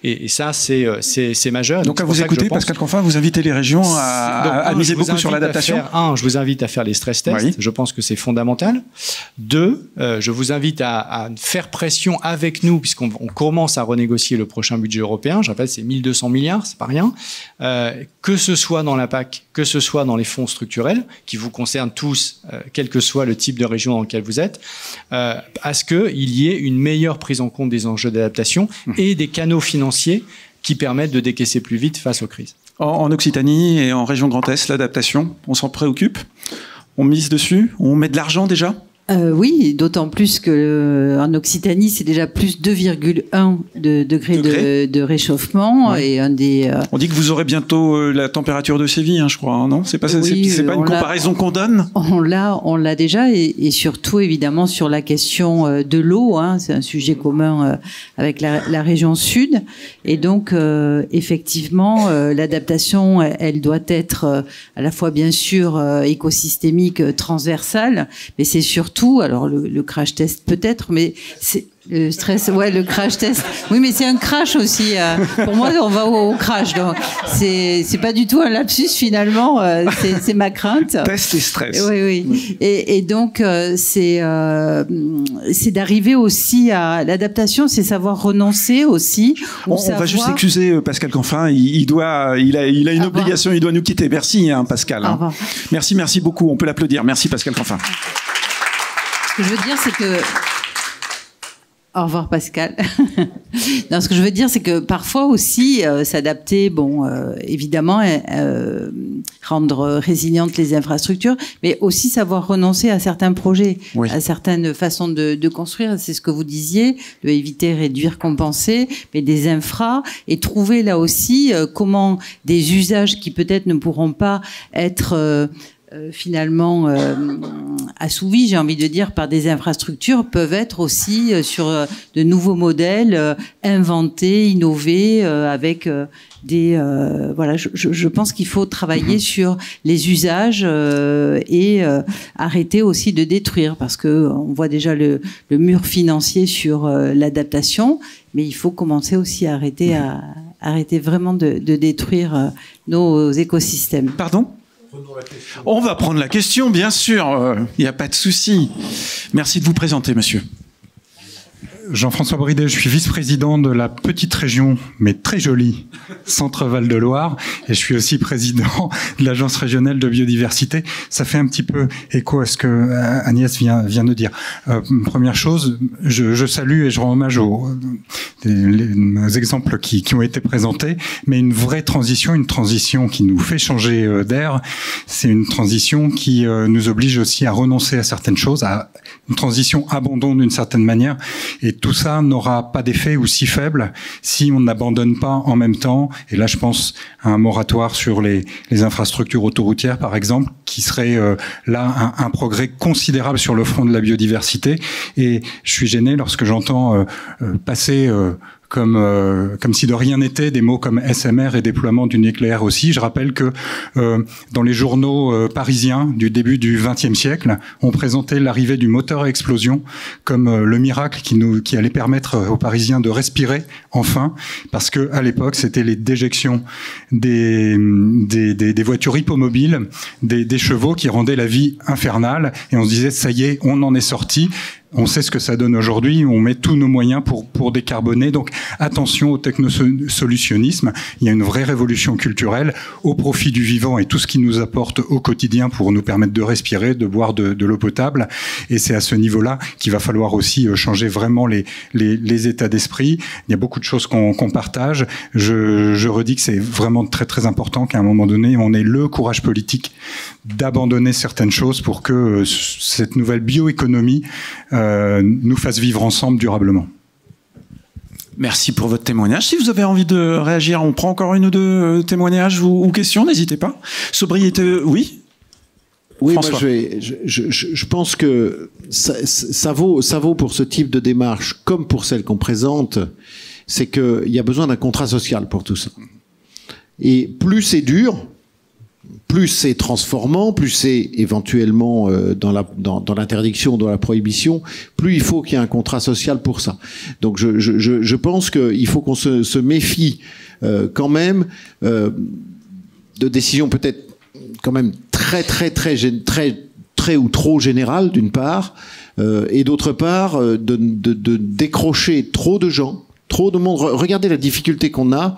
Et ça, c'est majeur. Donc, à vous écouter, Pascal Canfin, vous invitez les régions à miser beaucoup sur l'adaptation. Je vous invite à faire les stress tests. Oui. Je pense que c'est fondamental. 2, je vous invite à faire pression avec nous, puisqu'on commence à renégocier le prochain budget européen. Je rappelle, c'est 1200 milliards, c'est pas rien. Que ce soit dans la PAC, que ce soit dans les fonds structurels, qui vous concernent tous, quel que soit le type de région dans lequel vous êtes, à ce qu'il y ait une meilleure prise en compte des enjeux d'adaptation et des canaux financiers qui permettent de décaisser plus vite face aux crises. En Occitanie et en région Grand Est, l'adaptation, on s'en préoccupe? On mise dessus? On met de l'argent déjà? Oui, d'autant plus qu'en Occitanie, c'est déjà plus 2,1 degrés de réchauffement. Ouais. Et on dit que vous aurez bientôt la température de Séville, hein, je crois, non? C'est pas, c'est pas une comparaison qu'on donne? On l'a déjà, et surtout, évidemment, sur la question de l'eau. Hein, c'est un sujet commun avec la région sud. Et donc, effectivement, l'adaptation, elle doit être à la fois, bien sûr, écosystémique, transversale, mais c'est surtout, alors le crash test peut-être, mais c'est le stress, ouais, le crash test. Oui, mais c'est un crash aussi. Pour moi, on va au crash, donc c'est pas du tout un lapsus finalement. C'est ma crainte. Test et stress. Oui. Et donc c'est d'arriver aussi à l'adaptation, c'est savoir renoncer aussi. On va juste excuser Pascal Canfin. Il a une obligation. Il doit nous quitter. Merci, hein, Pascal. Hein. Merci beaucoup. On peut l'applaudir. Merci, Pascal Canfin. Ce que je veux dire, c'est que... Au revoir, Pascal. Non, ce que je veux dire, c'est que parfois aussi, s'adapter, évidemment, rendre résilientes les infrastructures, mais aussi savoir renoncer à certains projets, oui, à certaines façons de construire. C'est ce que vous disiez, de éviter, réduire, compenser, mais des infras, et trouver là aussi comment des usages qui peut-être ne pourront pas être... finalement assouvis, j'ai envie de dire, par des infrastructures, peuvent être aussi sur de nouveaux modèles inventés, innovés, avec des... voilà, je pense qu'il faut travailler sur les usages et arrêter aussi de détruire, parce que on voit déjà le mur financier sur l'adaptation, mais il faut commencer aussi à arrêter vraiment de détruire nos écosystèmes. Pardon ? On va prendre la question, bien sûr. Il n'y a pas de souci. Merci de vous présenter, monsieur. Jean-François Bridet, je suis vice-président de la petite région, mais très jolie, Centre-Val de Loire, et je suis aussi président de l'Agence régionale de biodiversité. Ça fait un petit peu écho à ce que Agnès vient de dire. Première chose, je salue et je rends hommage aux exemples qui ont été présentés, mais une vraie transition, une transition qui nous fait changer d'air, c'est une transition qui nous oblige aussi à renoncer à certaines choses, à une transition abandon d'une certaine manière, et tout ça n'aura pas d'effet aussi faible si on n'abandonne pas en même temps. Et là, je pense à un moratoire sur les infrastructures autoroutières, par exemple, qui serait là un progrès considérable sur le front de la biodiversité. Et je suis gêné lorsque j'entends passer... comme si de rien n'était, des mots comme SMR et déploiement du nucléaire aussi. Je rappelle que dans les journaux parisiens du début du XXe siècle, on présentait l'arrivée du moteur à explosion comme le miracle qui allait permettre aux Parisiens de respirer enfin, parce que à l'époque c'était les déjections des voitures hippomobiles, des chevaux qui rendaient la vie infernale, et on se disait ça y est, on en est sorti. On sait ce que ça donne aujourd'hui, on met tous nos moyens pour décarboner. Donc attention au technosolutionnisme, il y a une vraie révolution culturelle au profit du vivant et tout ce qui nous apporte au quotidien pour nous permettre de respirer, de boire de l'eau potable. Et c'est à ce niveau-là qu'il va falloir aussi changer vraiment les états d'esprit. Il y a beaucoup de choses qu'on partage. Je redis que c'est vraiment très très important qu'à un moment donné, on ait le courage politique d'abandonner certaines choses pour que cette nouvelle bioéconomie nous fasse vivre ensemble durablement. Merci pour votre témoignage. Si vous avez envie de réagir, on prend encore une ou deux témoignages ou questions, n'hésitez pas. Sobriété, oui. Oui, François. moi je pense que ça vaut pour ce type de démarche comme pour celle qu'on présente, c'est qu'il y a besoin d'un contrat social pour tout ça. Et plus c'est dur, plus c'est transformant, plus c'est éventuellement dans l'interdiction, dans la prohibition, plus il faut qu'il y ait un contrat social pour ça. Donc je pense qu'il faut qu'on se méfie quand même de décisions peut-être quand même très ou trop générales d'une part, et d'autre part de décrocher trop de gens, trop de monde. Regardez la difficulté qu'on a.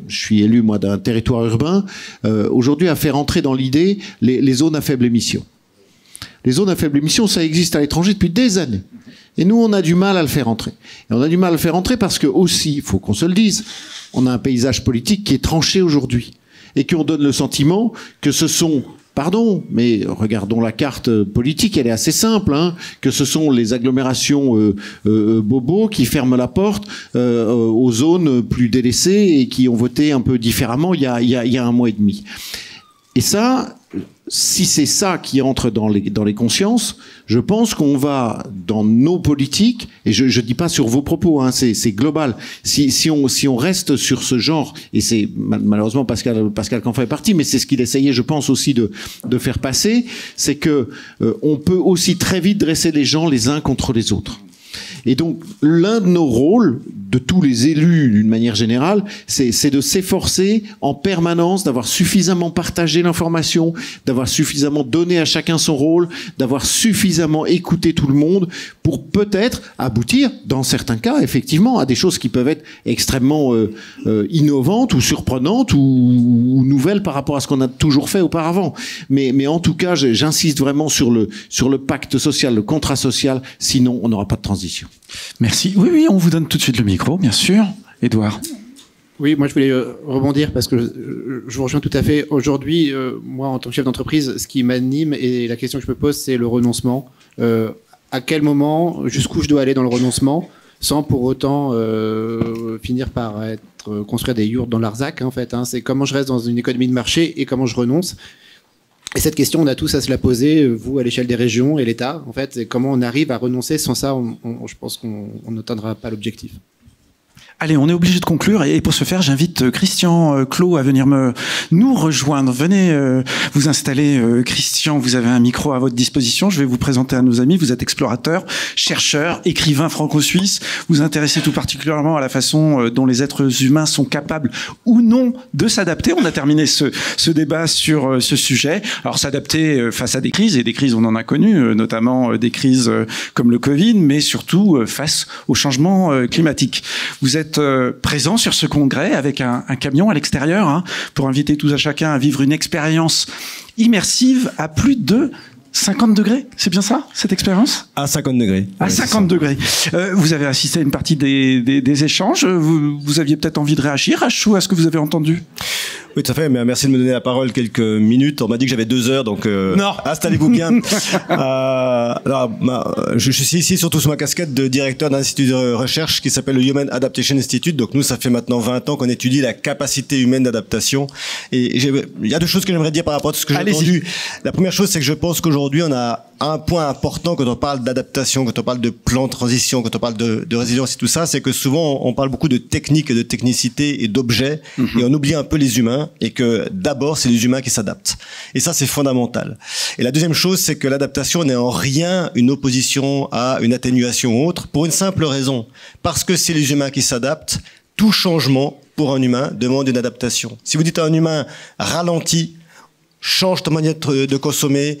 Je suis élu, moi, d'un territoire urbain, aujourd'hui à faire entrer dans l'idée les zones à faible émission. Les zones à faible émission, ça existe à l'étranger depuis des années. Et nous, on a du mal à le faire entrer. Et on a du mal à le faire entrer parce que aussi, il faut qu'on se le dise, on a un paysage politique qui est tranché aujourd'hui. Et qu'on donne le sentiment que ce sont... Pardon, mais regardons la carte politique, elle est assez simple, hein, que ce sont les agglomérations bobos qui ferment la porte aux zones plus délaissées et qui ont voté un peu différemment il y a un mois et demi. Et ça, si c'est ça qui entre dans les consciences, je pense qu'on va dans nos politiques, et je dis pas sur vos propos, hein, c'est global. Si on reste sur ce genre, et c'est malheureusement Pascal Canfin fait partie, mais c'est ce qu'il essayait, je pense aussi de faire passer, c'est que on peut aussi très vite dresser les gens les uns contre les autres. Et donc, l'un de nos rôles, de tous les élus d'une manière générale, c'est de s'efforcer en permanence d'avoir suffisamment partagé l'information, d'avoir suffisamment donné à chacun son rôle, d'avoir suffisamment écouté tout le monde pour peut-être aboutir, dans certains cas, effectivement, à des choses qui peuvent être extrêmement innovantes ou surprenantes ou nouvelles par rapport à ce qu'on a toujours fait auparavant. Mais en tout cas, j'insiste vraiment sur le pacte social, le contrat social, sinon on n'aura pas de transition. Merci. Oui, on vous donne tout de suite le micro, bien sûr. Édouard. Oui, moi je voulais rebondir parce que je vous rejoins tout à fait. Aujourd'hui, moi en tant que chef d'entreprise, ce qui m'anime et la question que je me pose, c'est le renoncement. À quel moment, jusqu'où je dois aller dans le renoncement, sans pour autant finir par construire des yourtes dans l'Arzac, en fait. Hein. C'est comment je reste dans une économie de marché et comment je renonce. Et cette question, on a tous à se la poser, vous à l'échelle des régions et l'État, en fait, et comment on arrive à renoncer. Sans ça, je pense qu'on n'atteindra pas l'objectif. Allez, on est obligé de conclure et pour ce faire, j'invite Christian Clot à venir nous rejoindre. Venez vous installer. Christian, vous avez un micro à votre disposition. Je vais vous présenter à nos amis. Vous êtes explorateur, chercheur, écrivain franco-suisse. Vous intéressez tout particulièrement à la façon dont les êtres humains sont capables ou non de s'adapter. On a terminé ce débat sur ce sujet. Alors, s'adapter face à des crises, et des crises on en a connu, notamment des crises comme le Covid, mais surtout face au changement climatique. Vous êtes présent sur ce congrès avec un camion à l'extérieur, hein, pour inviter tous à chacun à vivre une expérience immersive à plus de 50 degrés, c'est bien ça, cette expérience? À 50 degrés. À 50 degrés. Vous avez assisté à une partie des échanges. Vous aviez peut-être envie de réagir à ce que vous avez entendu? Oui, tout à fait. Mais merci de me donner la parole quelques minutes. On m'a dit que j'avais 2 heures, donc installez-vous bien. Je suis ici surtout sous ma casquette de directeur d'un institut de recherche qui s'appelle le Human Adaptation Institute. Donc nous, ça fait maintenant 20 ans qu'on étudie la capacité humaine d'adaptation. Et il y a 2 choses que j'aimerais dire par rapport à ce que j'ai entendu. La première chose, c'est que je pense qu'aujourd'hui, on a un point important quand on parle d'adaptation, quand on parle de plan de transition, quand on parle de résilience et tout ça, c'est que souvent on parle beaucoup de technique et de technicité et d'objets, et on oublie un peu les humains, et que d'abord c'est les humains qui s'adaptent. Et ça, c'est fondamental. Et la deuxième chose, c'est que l'adaptation n'est en rien une opposition à une atténuation ou autre, pour une simple raison. Parce que c'est les humains qui s'adaptent, tout changement pour un humain demande une adaptation. Si vous dites à un humain ralentis, change ta manière de consommer,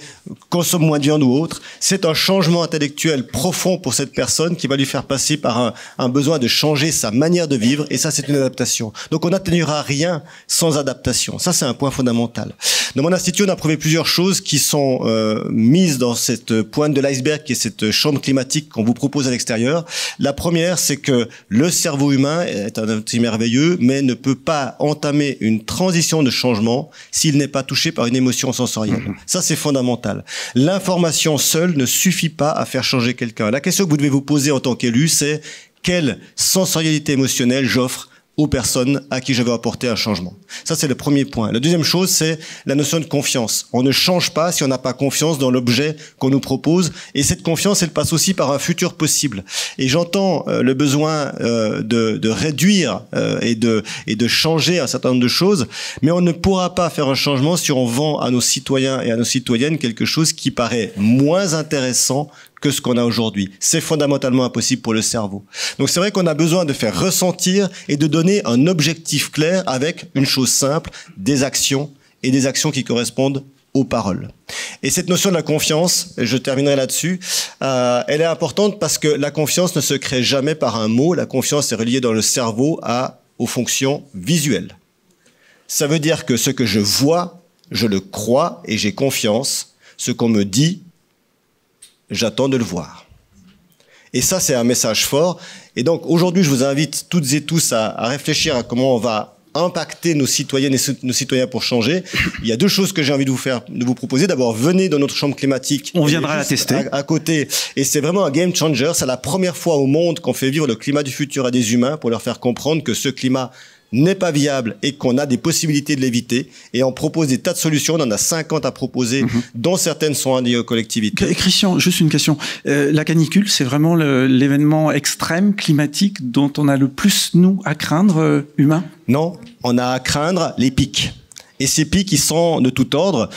consomme moins de viande ou autre. C'est un changement intellectuel profond pour cette personne qui va lui faire passer par un besoin de changer sa manière de vivre, et ça, c'est une adaptation. Donc, on n'atténuera rien sans adaptation. Ça, c'est un point fondamental. Dans mon institut, on a prouvé plusieurs choses qui sont mises dans cette pointe de l'iceberg, qui est cette chambre climatique qu'on vous propose à l'extérieur. La première, c'est que le cerveau humain est un outil merveilleux, mais ne peut pas entamer une transition de changement s'il n'est pas touché par une émotion sensorielle. Ça, c'est fondamental. L'information seule ne suffit pas à faire changer quelqu'un. La question que vous devez vous poser en tant qu'élu, c'est quelle sensorialité émotionnelle j'offre aux personnes à qui je veux apporter un changement. Ça, c'est le premier point. La deuxième chose, c'est la notion de confiance. On ne change pas si on n'a pas confiance dans l'objet qu'on nous propose. Et cette confiance, elle passe aussi par un futur possible. Et j'entends le besoin de réduire et de changer un certain nombre de choses, mais on ne pourra pas faire un changement si on vend à nos citoyens et à nos citoyennes quelque chose qui paraît moins intéressant que ce qu'on a aujourd'hui. C'est fondamentalement impossible pour le cerveau. Donc c'est vrai qu'on a besoin de faire ressentir et de donner un objectif clair avec une chose simple, des actions, et des actions qui correspondent aux paroles. Et cette notion de la confiance, et je terminerai là-dessus, elle est importante parce que la confiance ne se crée jamais par un mot. La confiance est reliée dans le cerveau aux fonctions visuelles. Ça veut dire que ce que je vois, je le crois et j'ai confiance. Ce qu'on me dit, j'attends de le voir. Et ça, c'est un message fort. Et donc, aujourd'hui, je vous invite toutes et tous à réfléchir à comment on va impacter nos citoyennes et nos citoyens pour changer. Il y a deux choses que j'ai envie de vous proposer. D'abord, venez dans notre chambre climatique. On viendra la tester. À côté. Et c'est vraiment un game changer. C'est la première fois au monde qu'on fait vivre le climat du futur à des humains pour leur faire comprendre que ce climat n'est pas viable et qu'on a des possibilités de l'éviter. Et on propose des tas de solutions. On en a 50 à proposer, dont certaines sont liées aux collectivités. Christian, juste une question. La canicule, c'est vraiment l'événement extrême climatique dont on a le plus, nous, à craindre, humains? Non, on a à craindre les pics. Et ces pics, ils sont de tout ordre.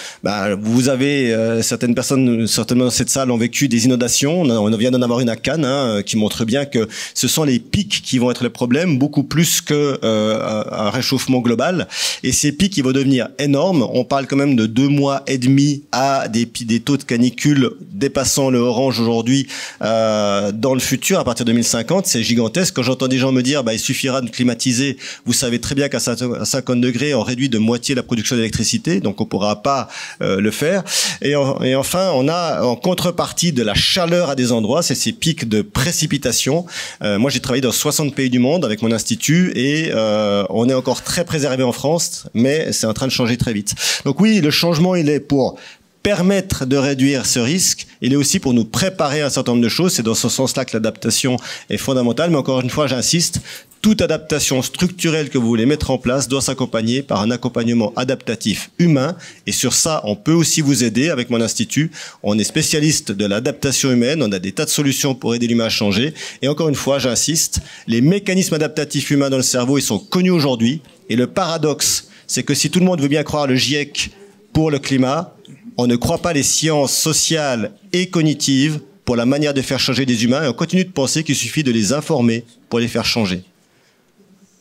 Vous avez certaines personnes, certainement dans cette salle, ont vécu des inondations. On vient d'en avoir une à Cannes, qui montre bien que ce sont les pics qui vont être le problème, beaucoup plus que un réchauffement global. Et ces pics, ils vont devenir énormes. On parle quand même de 2 mois et demi à des taux de canicule dépassant le orange aujourd'hui dans le futur, à partir de 2050. C'est gigantesque. Quand j'entends des gens me dire, il suffira de climatiser, vous savez très bien qu'à 50 degrés, on réduit de moitié la production d'électricité, donc on pourra pas le faire. Et enfin, on a en contrepartie de la chaleur à des endroits, c'est ces pics de précipitation. Moi, j'ai travaillé dans 60 pays du monde avec mon institut et on est encore très préservé en France, mais c'est en train de changer très vite. Donc oui, le changement, il est pour permettre de réduire ce risque, il est aussi pour nous préparer à un certain nombre de choses. C'est dans ce sens-là que l'adaptation est fondamentale, mais encore une fois, j'insiste, toute adaptation structurelle que vous voulez mettre en place doit s'accompagner par un accompagnement adaptatif humain. Et sur ça, on peut aussi vous aider avec mon institut. On est spécialiste de l'adaptation humaine. On a des tas de solutions pour aider l'humain à changer. Et encore une fois, j'insiste, les mécanismes adaptatifs humains dans le cerveau, ils sont connus aujourd'hui. Et le paradoxe, c'est que si tout le monde veut bien croire le GIEC pour le climat, on ne croit pas les sciences sociales et cognitives pour la manière de faire changer des humains. Et on continue de penser qu'il suffit de les informer pour les faire changer.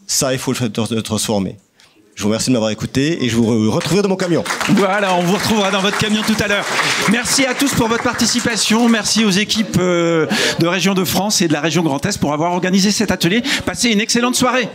Ça, il faut le transformer. Je vous remercie de m'avoir écouté et je vous retrouverai dans mon camion. Voilà, on vous retrouvera dans votre camion tout à l'heure. Merci à tous pour votre participation. Merci aux équipes de Région de France et de la région Grand Est pour avoir organisé cet atelier. Passez une excellente soirée.